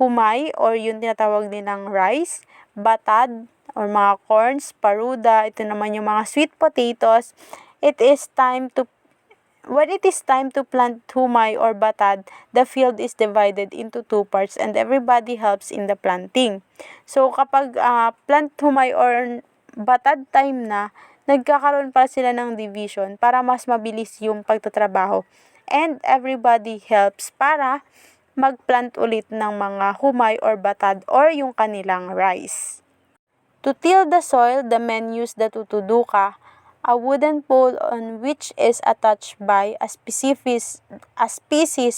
humay or yung tinatawag nilang rice, batad, or mga corns, paruda, ito naman yung mga sweet potatoes. When it is time to plant humay or batad, the field is divided into 2 parts and everybody helps in the planting. So, kapag plant humay or batad time na, nagkakaroon pa sila ng division para mas mabilis yung pagtatrabaho. And everybody helps para mag-plant ulit ng mga humay or batad or yung kanilang rice. To till the soil, the men use the tutuduka, a wooden pole on which is attached by a species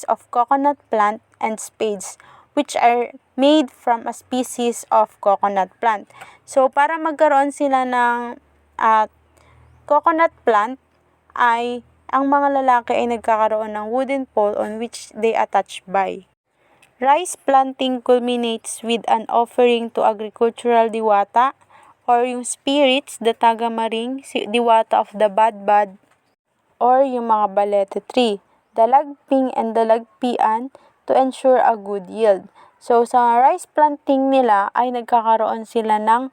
of coconut plant, and spades which are made from a species of coconut plant. So, para magkaroon sila ng coconut plant, ay ang mga lalaki ay nagkakaroon ng wooden pole on which they attach by. Rice planting culminates with an offering to agricultural diwata or yung spirits, the tagamaring, diwata of the badbad, or yung mga balete tree, dalagping and dalagpian to ensure a good yield. So, sa rice planting nila ay nagkakaroon sila ng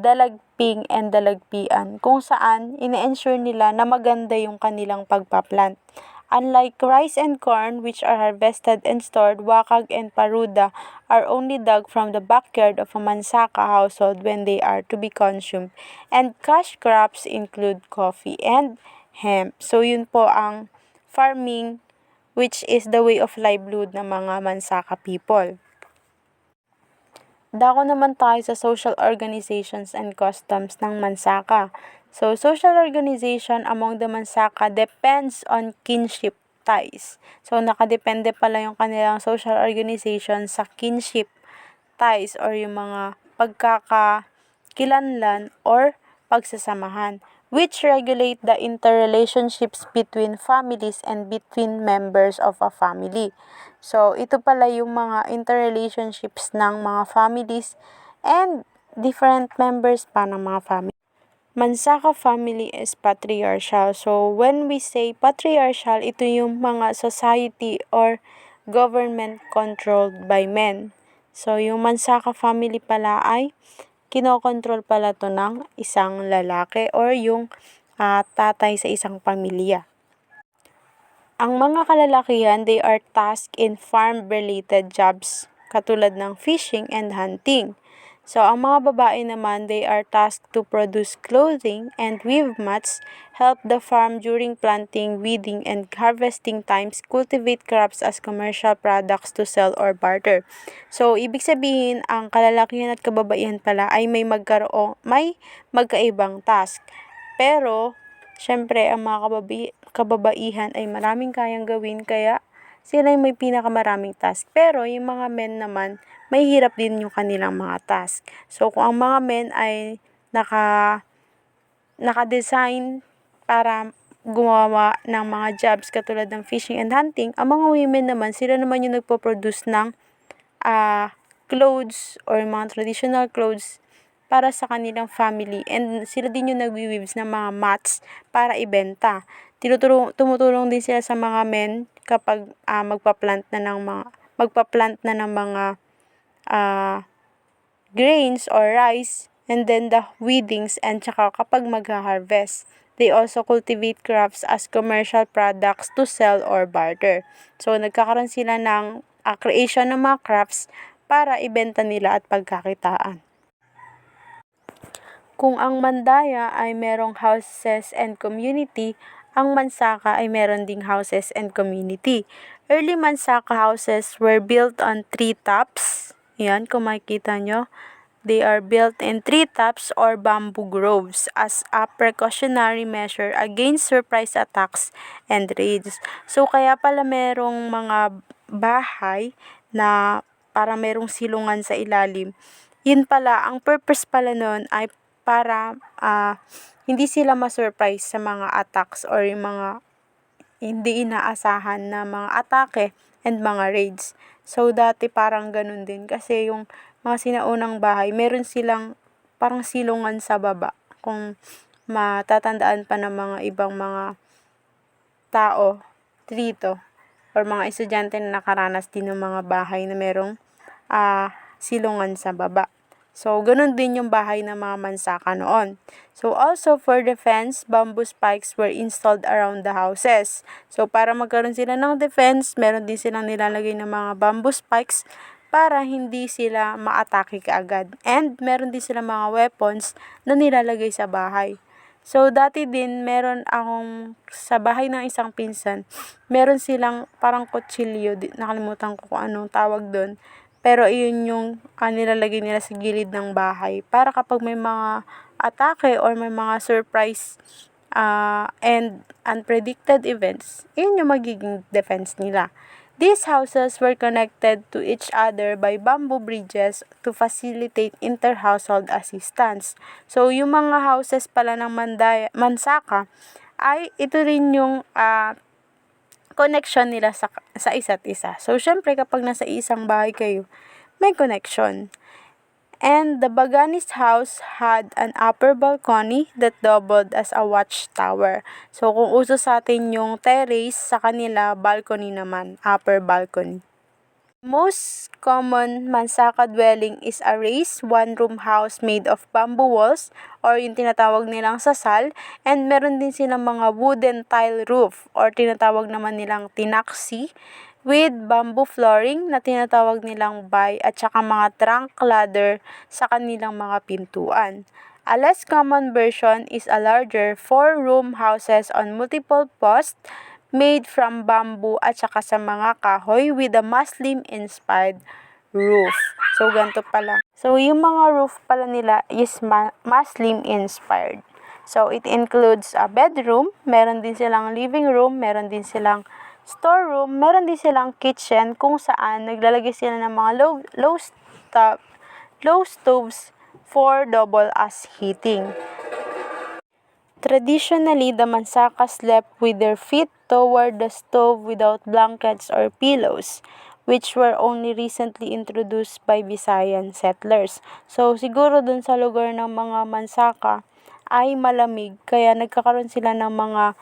dalagping and dalagpian kung saan ine-ensure nila na maganda yung kanilang pagpa-plant. Unlike rice and corn, which are harvested and stored, wakag and paruda are only dug from the backyard of a mansaka household when they are to be consumed. And cash crops include coffee and hemp. So, yun po ang farming, which is the way of livelihood ng mga mansaka people. Dako naman tayo sa social organizations and customs ng mansaka. So, social organization among the mansaka depends on kinship ties. So, nakadepende pala yung kanilang social organization sa kinship ties or yung mga pagkakakilanlan or pagsasamahan, which regulate the interrelationships between families and between members of a family. So, ito pala yung mga interrelationships ng mga families and different members pa ng mga family. Mansaka family is patriarchal. So, when we say patriarchal, ito yung mga society or government controlled by men. So, yung Mansaka family pala ay kinokontrol pala to ng isang lalaki or yung tatay sa isang pamilya. Ang mga kalalakihan, they are tasked in farm-related jobs katulad ng fishing and hunting. So, ang mga babae naman, they are tasked to produce clothing and weave mats, help the farm during planting, weeding, and harvesting times, cultivate crops as commercial products to sell or barter. So, ibig sabihin, ang kalalakihan at kababaihan pala ay may magkaibang task. Pero, syempre, ang mga kababaihan ay maraming kayang gawin, kaya sila yung may pinakamaraming task. Pero, yung mga men naman, may hirap din yung kanilang mga task. So, kung ang mga men ay naka-design para gumawa ng mga jobs katulad ng fishing and hunting, ang mga women naman, sila naman yung nagpo-produce ng clothes or mga traditional clothes para sa kanilang family. And sila din yung nagwi-weaves ng mga mats para ibenta. Tumutulong din sila sa mga men kapag magpa-plant na ng mga grains or rice, and then the weedings, and saka kapag mag-harvest. They also cultivate crops as commercial products to sell or barter. So, nagkakaroon sila ng creation ng mga crops para ibenta nila at pagkakitaan. Kung ang Mandaya ay merong houses and community, ang Mansaka ay meron ding houses and community. Early Mansaka houses were built on tree tops. Yan, kung makikita nyo. They are built in tree tops or bamboo groves as a precautionary measure against surprise attacks and raids. So, kaya pala merong mga bahay na parang merong silungan sa ilalim. Yun pala, ang purpose pala nun ay para hindi sila ma-surprise sa mga attacks or yung mga hindi inaasahan na mga atake and mga raids. So, dati parang ganun din kasi yung mga sinaunang bahay, meron silang parang silungan sa baba. Kung matatandaan pa ng mga ibang mga tao dito or mga estudyante na nakaranas din ng mga bahay na merong silungan sa baba. So, ganun din yung bahay ng mga Mansaka noon. So, also for defense, bamboo spikes were installed around the houses. So, para magkaroon sila ng defense, meron din silang nilalagay ng mga bamboo spikes para hindi sila maatake kaagad. And meron din silang mga weapons na nilalagay sa bahay. So, dati din, meron akong sa bahay ng isang pinsan, meron silang parang kutsilyo, nakalimutan ko kung anong tawag doon. Pero iyon yung nilalagay nila sa gilid ng bahay para kapag may mga atake or may mga surprise and unpredicted events, yun yung magiging defense nila. These houses were connected to each other by bamboo bridges to facilitate inter-household assistance. So, yung mga houses pala ng Mansaka ay ito rin yung connection nila sa isa't isa. So, syempre kapag nasa isang bahay kayo, may connection. And the Baganis house had an upper balcony that doubled as a watchtower. So, kung uso sa atin yung terrace, sa kanila, balcony naman, upper balcony. Most common Mansaka dwelling is a raised one-room house made of bamboo walls or yung tinatawag nilang sasal, and meron din silang mga wooden tile roof or tinatawag naman nilang tinaksi with bamboo flooring na tinatawag nilang bay at saka mga trunk ladder sa kanilang mga pintuan. A less common version is a larger 4-room houses on multiple posts made from bamboo at saka sa mga kahoy with a muslin-inspired roof. So, ganito pala. So, yung mga roof pala nila is muslin-inspired. So, it includes a bedroom, meron din silang living room, meron din silang storeroom, meron din silang kitchen kung saan naglalagay sila ng mga low stoves for double as heating. Traditionally, the Mansaka slept with their feet toward the stove without blankets or pillows, which were only recently introduced by Visayan settlers. So, siguro dun sa lugar ng mga Mansaka ay malamig, kaya nagkakaroon sila ng mga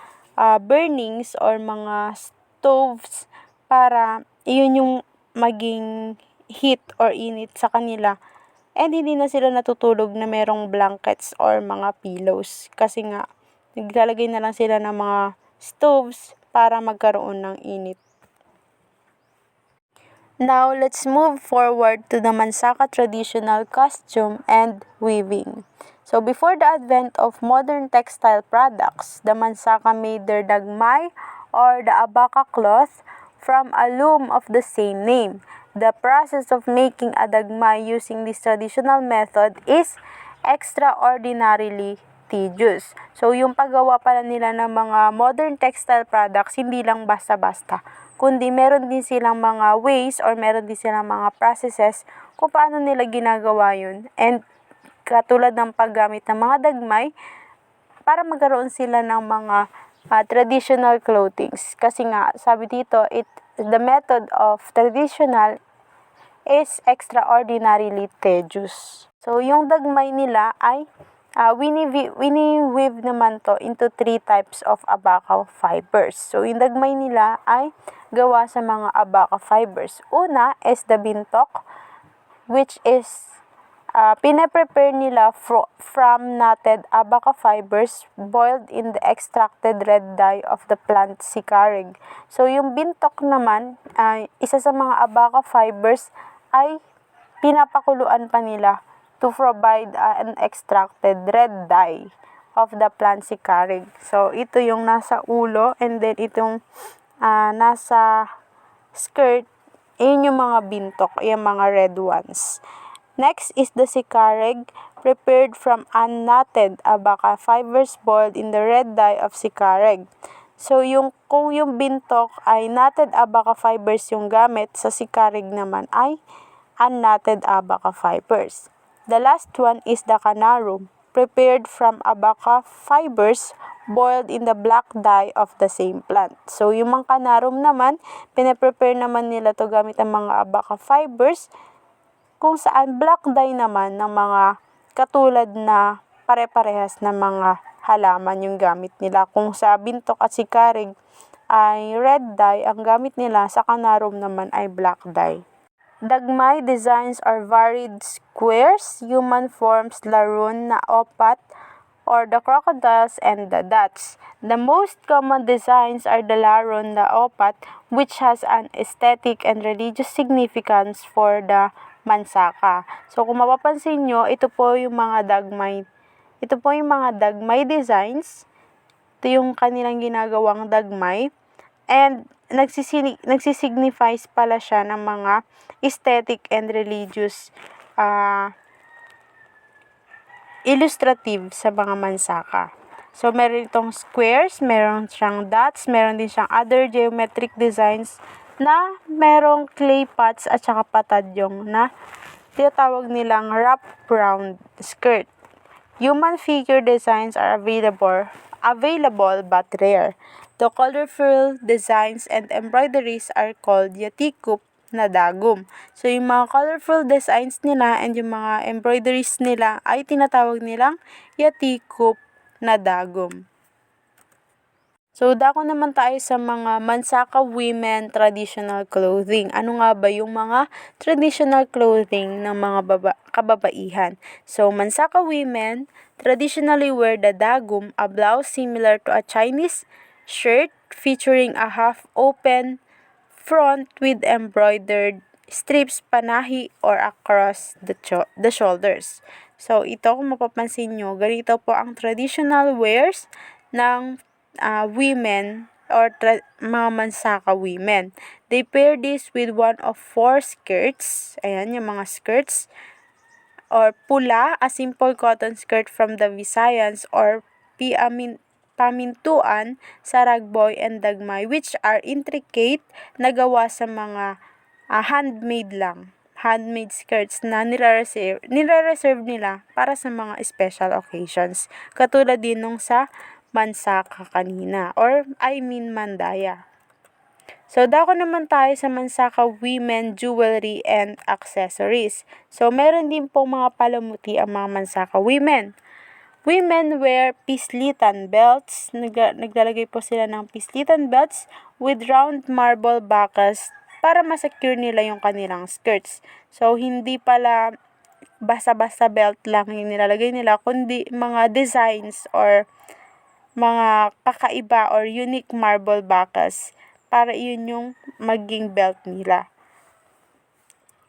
burnings or mga stoves para iyon yung maging heat or init sa kanila. And hindi na sila natutulog na merong blankets or mga pillows. Kasi nga, naglalagay na lang sila ng mga stoves para magkaroon ng init. Now, let's move forward to the Mansaka traditional costume and weaving. So, before the advent of modern textile products, the Mansaka made their dagmay or the abaka cloth from a loom of the same name. The process of making a dagmay using this traditional method is extraordinarily tedious. So, yung paggawa pala nila ng mga modern textile products, hindi lang basta-basta, kundi meron din silang mga ways or meron din silang mga processes kung paano nila ginagawa yun. And katulad ng paggamit ng mga dagmay, para magkaroon sila ng mga traditional clothings. Kasi nga, sabi dito, the method of traditional is extraordinarily tedious. So, yung dagmay nila ay wini-weave naman to into 3 types of abaka fibers. So, yung dagmay nila ay gawa sa mga abaka fibers. Una is the bintok, which is pinaprepare nila from knotted abaka fibers boiled in the extracted red dye of the plant sicarig. So, yung bintok naman, isa sa mga abaka fibers ay pinapakuluan pa nila to provide an extracted red dye of the plant sicarig. So, ito yung nasa ulo, and then itong nasa skirt, yun yung mga bintok, yung mga red ones. Next is the sicarig, prepared from unknotted abaka fibers boiled in the red dye of sicarig. So, kung yung bintok ay knotted abaka fibers yung gamit, sa sicarig naman ay unknotted abaka fibers. The last one is the kanarum, prepared from abaka fibers boiled in the black dye of the same plant. So, yung mga kanarum naman, pinaprepare naman nila to gamit ang mga abaka fibers, kung saan black dye naman ng mga katulad na pare-parehas na mga halaman yung gamit nila. Kung sa bintok at sicarig ay red dye, ang gamit nila, sa kanarum naman ay black dye. Dagmay designs are varied squares, human forms, laroon na opat, or the crocodiles and the dots. The most common designs are the laron na opat, which has an aesthetic and religious significance for the Mansaka. So, kung mapapansin nyo, ito po yung mga dagmay. Ito po yung mga dagmay designs. Ito yung kanilang ginagawang dagmay. And nagsisignifies pala siya ng mga aesthetic and religious illustrative sa mga Mansaka. So, meron itong squares, meron siyang dots, meron din siyang other geometric designs na merong clay pots at saka patadyong na tinatawag nilang wrap-round skirt. Human figure designs are available but rare. The colorful designs and embroideries are called yatikub na dagum. So, yung mga colorful designs nila and yung mga embroideries nila ay tinatawag nilang yatikub na dagum. So, dako naman tayo sa mga Mansaka women traditional clothing. Ano nga ba yung mga traditional clothing ng mga kababaihan? So, Mansaka women traditionally wear the dagum, a blouse similar to a Chinese shirt featuring a half-open front with embroidered strips panahi or across the shoulders. So, ito kung mapapansin nyo, ganito po ang traditional wears ng women or mga Mansaka women. They pair this with one of 4 skirts. Ayan, yung mga skirts. Or pula, a simple cotton skirt from the Visayas, or pamintuan, saragboy, and dagmay, which are intricate na gawa sa mga handmade lang. Handmade skirts na nire-reserve nila para sa mga special occasions. Katulad din nung sa Mansaka kanina, or Mandaya. So, dako naman tayo sa Mansaka women jewelry and accessories. So, meron din pong mga palamuti ang mga Mansaka women. Women wear pislitan belts. Naglalagay po sila ng pislitan belts with round marble buckles para masecure nila yung kanilang skirts. So, hindi pala basta-basta belt lang yung nilalagay nila, kundi mga designs or mga kakaiba or unique marble buckles para iyon yung maging belt nila.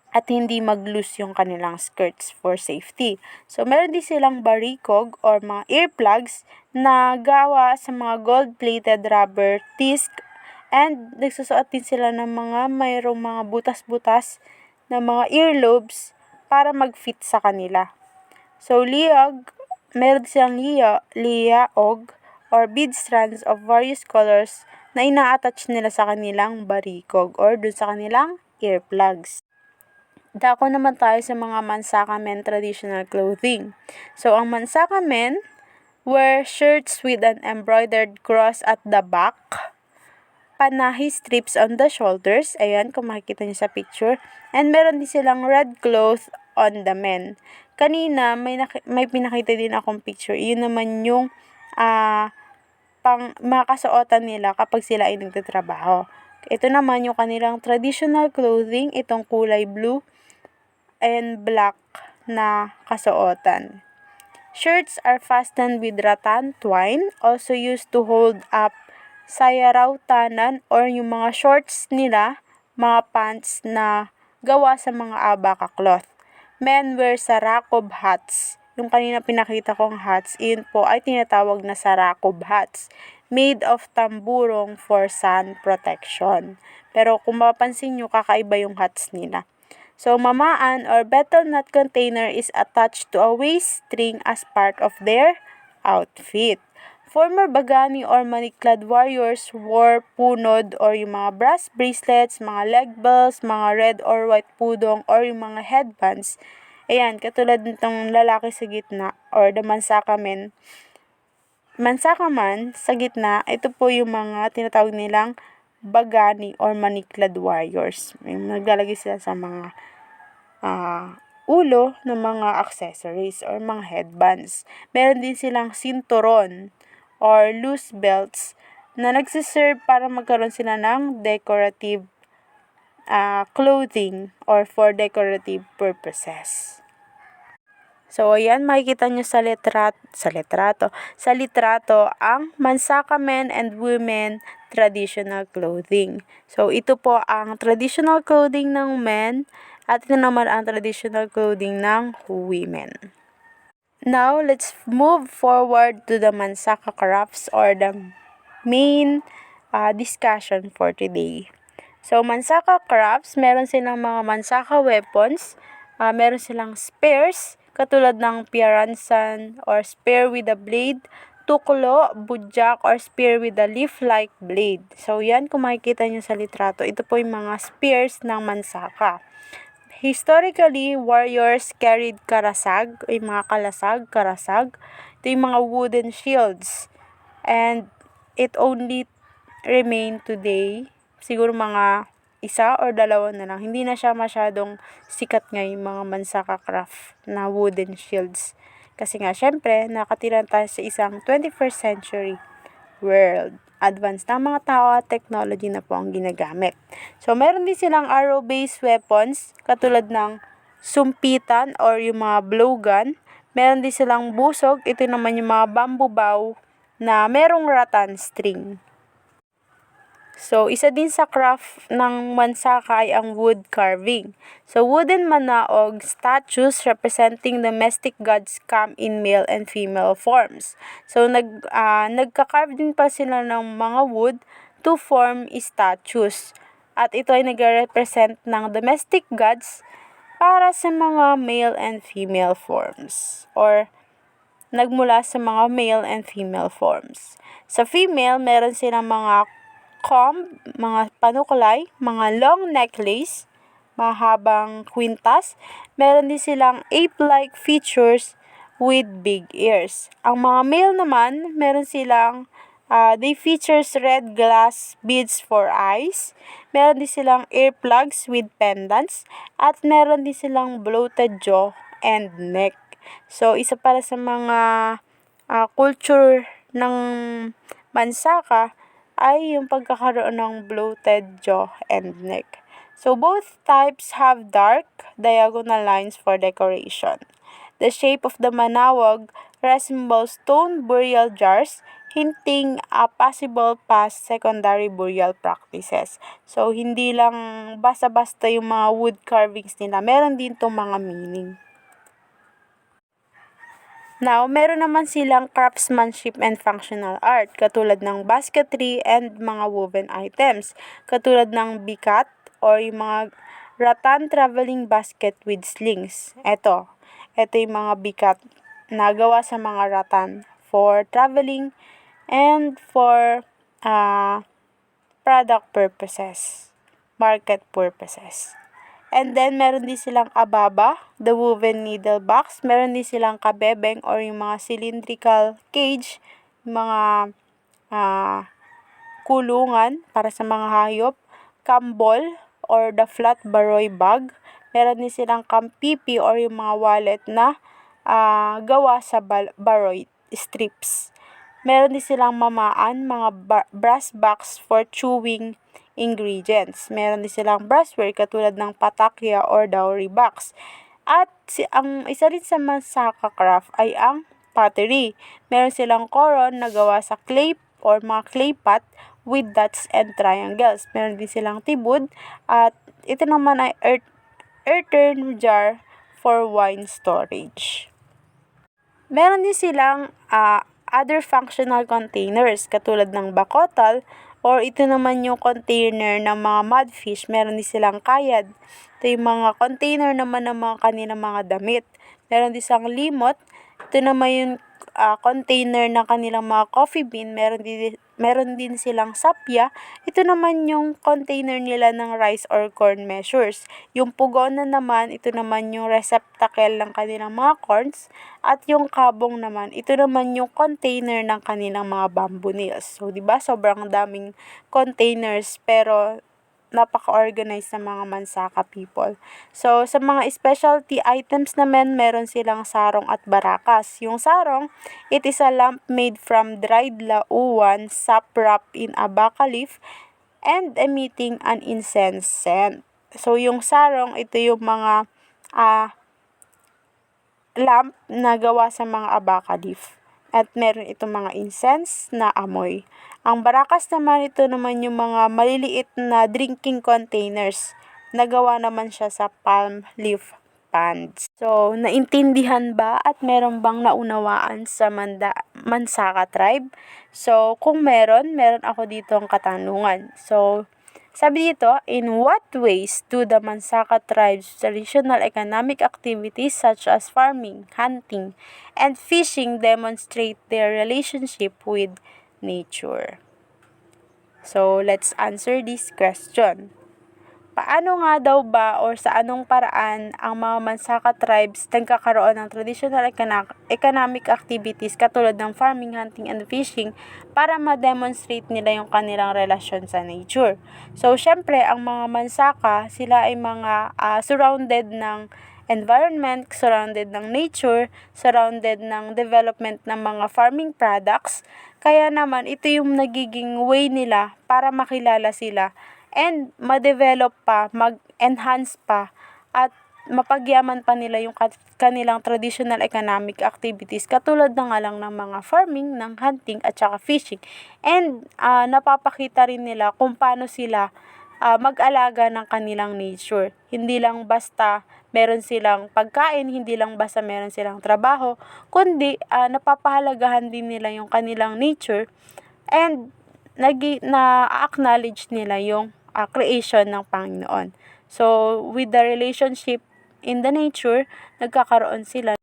At hindi mag-loose yung kanilang skirts for safety. So, meron din silang barikog or mga earplugs na gawa sa mga gold-plated rubber disc, and nagsusuot din sila ng mga mayroong mga butas-butas na mga earlobes para mag-fit sa kanila. So, meron silang liaog or bead strands of various colors na ina-attach nila sa kanilang barikog or dun sa kanilang earplugs. Dako naman tayo sa mga Mansaka men traditional clothing. So, ang Mansaka men wear shirts with an embroidered cross at the back, panahi strips on the shoulders, ayan kung makikita niyo sa picture, and meron din silang red cloth on the men. Kanina, may pinakita din akong picture, yun naman yung mga kasuotan nila kapag sila ay nagtatrabaho. Ito naman yung kanilang traditional clothing, itong kulay blue and black na kasuotan. Shirts are fastened with rattan twine, also used to hold up sayaraw tanan or yung mga shorts nila, mga pants na gawa sa mga abaka cloth. Men wear sarakob hats. Yung kanina pinakita kong hats, iyon po ay tinatawag na sarakob hats, made of tamburong for sun protection. Pero kung mapapansin nyo, kakaiba yung hats nila. So, mamaan or betel nut container is attached to a waist string as part of their outfit. Former Bagani or Maniklad warriors wore punod or yung mga brass bracelets, mga leg bells, mga red or white pudong or yung mga headbands. Ayan, katulad nitong lalaki sa gitna or the Mansaka men. Mansaka man sa gitna, ito po yung mga tinatawag nilang Bagani or Maniklad warriors. Naglalagay sila sa mga ulo ng mga accessories or mga headbands. Meron din silang sinturon or loose belts na nagsiserve para magkaroon sila ng decorative clothing or for decorative purposes. So, ayan, makikita nyo sa litrato ang Mansaka men and women traditional clothing. So, ito po ang traditional clothing ng men at ito naman ang traditional clothing ng women. Now, let's move forward to the Mansaka crafts or the main discussion for today. So, Mansaka crafts, meron silang mga Mansaka weapons, meron silang spears, katulad ng piaransan or spear with a blade, tuklo, budyak, or spear with a leaf-like blade. So, yan, kung makikita nyo sa litrato, ito po yung mga spears ng Mansaka. Historically, warriors carried karasag, o yung mga karasag. Ito yung mga wooden shields. And it only remain today, siguro mga isa or dalawa na lang. Hindi na siya masyadong sikat ngayon mga Mansaka craft na wooden shields. Kasi nga, syempre, nakatira tayo sa isang 21st century world. Advanced na mga tao at technology na po ang ginagamit. So, meron din silang arrow-based weapons, katulad ng sumpitan or yung mga blowgun. Meron din silang busog, ito naman yung mga bamboo bow na merong rattan string. So, isa din sa craft ng Mansaka ay ang wood carving. So, wooden manaog statues representing domestic gods come in male and female forms. So, nagka-carve din pa sila ng mga wood to form statues. At ito ay nagre-represent ng domestic gods para sa mga male and female forms. Or, nagmula sa mga male and female forms. Sa female, meron silang mga comb, mga panukulay, mga long necklace, mahabang kwintas. Meron din silang ape-like features with big ears. Ang mga male naman, meron silang they features red glass beads for eyes. Meron din silang earplugs with pendants. At meron din silang bloated jaw and neck. So, isa para sa mga culture ng Mansaka ay yung pagkakaroon ng bloated jaw and neck. So, both types have dark, diagonal lines for decoration. The shape of the manawag resembles stone burial jars, hinting a possible past secondary burial practices. So, hindi lang basta-basta yung mga wood carvings nila. Meron din itong mga meaning. Now, meron naman silang craftsmanship and functional art, katulad ng basketry and mga woven items, katulad ng bikat or yung mga rattan traveling basket with slings. Ito yung mga bikat na gawa sa mga rattan for traveling and for product purposes, market purposes. And then, meron din silang ababa, the woven needle box. Meron din silang kabebeng or yung mga cylindrical cage, mga kulungan para sa mga hayop. Kambol or the flat baroy bag. Meron din silang kampipi or yung mga wallet na gawa sa baroy strips. Meron din silang mamaan, mga brass box for chewing ingredients. Meron din silang brassware katulad ng patakya or dowry box. At ang isa rin sa Mansaka craft ay ang pottery. Meron silang koron na gawa sa clay or mga clay pot with dots and triangles. Meron din silang tibod at ito naman ay earthen jar for wine storage. Meron din silang other functional containers katulad ng bakotal or ito naman yung container ng mga mudfish. Meron din silang kayad. Ito yung mga container naman ng mga kanilang mga damit. Meron din silang limot. Ito naman yung container ng kanilang mga coffee bean. Meron din silang sapya. Ito naman yung container nila ng rice or corn measures. Yung pugona naman, ito naman yung receptacle ng kanilang mga corns. At yung kabong naman, ito naman yung container ng kanilang mga bamboo nails. So, diba, sobrang daming containers pero napaka-organized ng mga Mansaka people. So, sa mga specialty items naman, meron silang sarong at barakas. Yung sarong, it is a lamp made from dried lauwan, sap wrapped in abaca leaf, and emitting an incense scent. So, yung sarong, ito yung mga lamp na gawa sa mga abaca leaf. At meron itong mga incense na amoy. Ang barakas naman, ito naman yung mga maliliit na drinking containers. Nagawa naman siya sa palm leaf ponds. So, naintindihan ba at meron bang naunawaan sa Mansaka tribe? So, kung meron ako dito ang katanungan. So, Sabi dito, in what ways do the Mansaka tribe's traditional economic activities such as farming, hunting, and fishing demonstrate their relationship with nature? So, let's answer this question. Paano nga daw ba or sa anong paraan ang mga Mansaka tribes nagkakaroon ng traditional economic activities katulad ng farming, hunting, and fishing para ma-demonstrate nila yung kanilang relasyon sa nature? So, syempre, ang mga Mansaka, sila ay mga surrounded ng environment, surrounded ng nature, surrounded ng development ng mga farming products. Kaya naman, ito yung nagiging way nila para makilala sila and ma-develop pa, mag-enhance pa, at mapagyaman pa nila yung kanilang traditional economic activities katulad na nga lang ng mga farming, ng hunting, at saka fishing. And napapakita rin nila kung paano sila mag-alaga ng kanilang nature. Hindi lang basta meron silang pagkain, hindi lang basta meron silang trabaho, kundi napapahalagahan din nila yung kanilang nature and na-acknowledge nila yung creation ng Panginoon. So, with the relationship in the nature, nagkakaroon sila.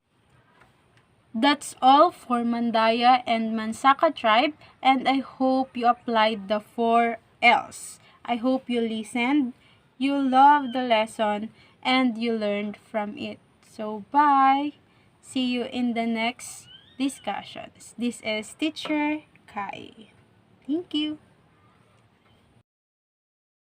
That's all for Mandaya and Mansaka tribe, and I hope you applied the 4 L's. I hope you listened, you loved the lesson, and you learned from it. So, bye! See you in the next discussions. This is Teacher Kai. Thank you.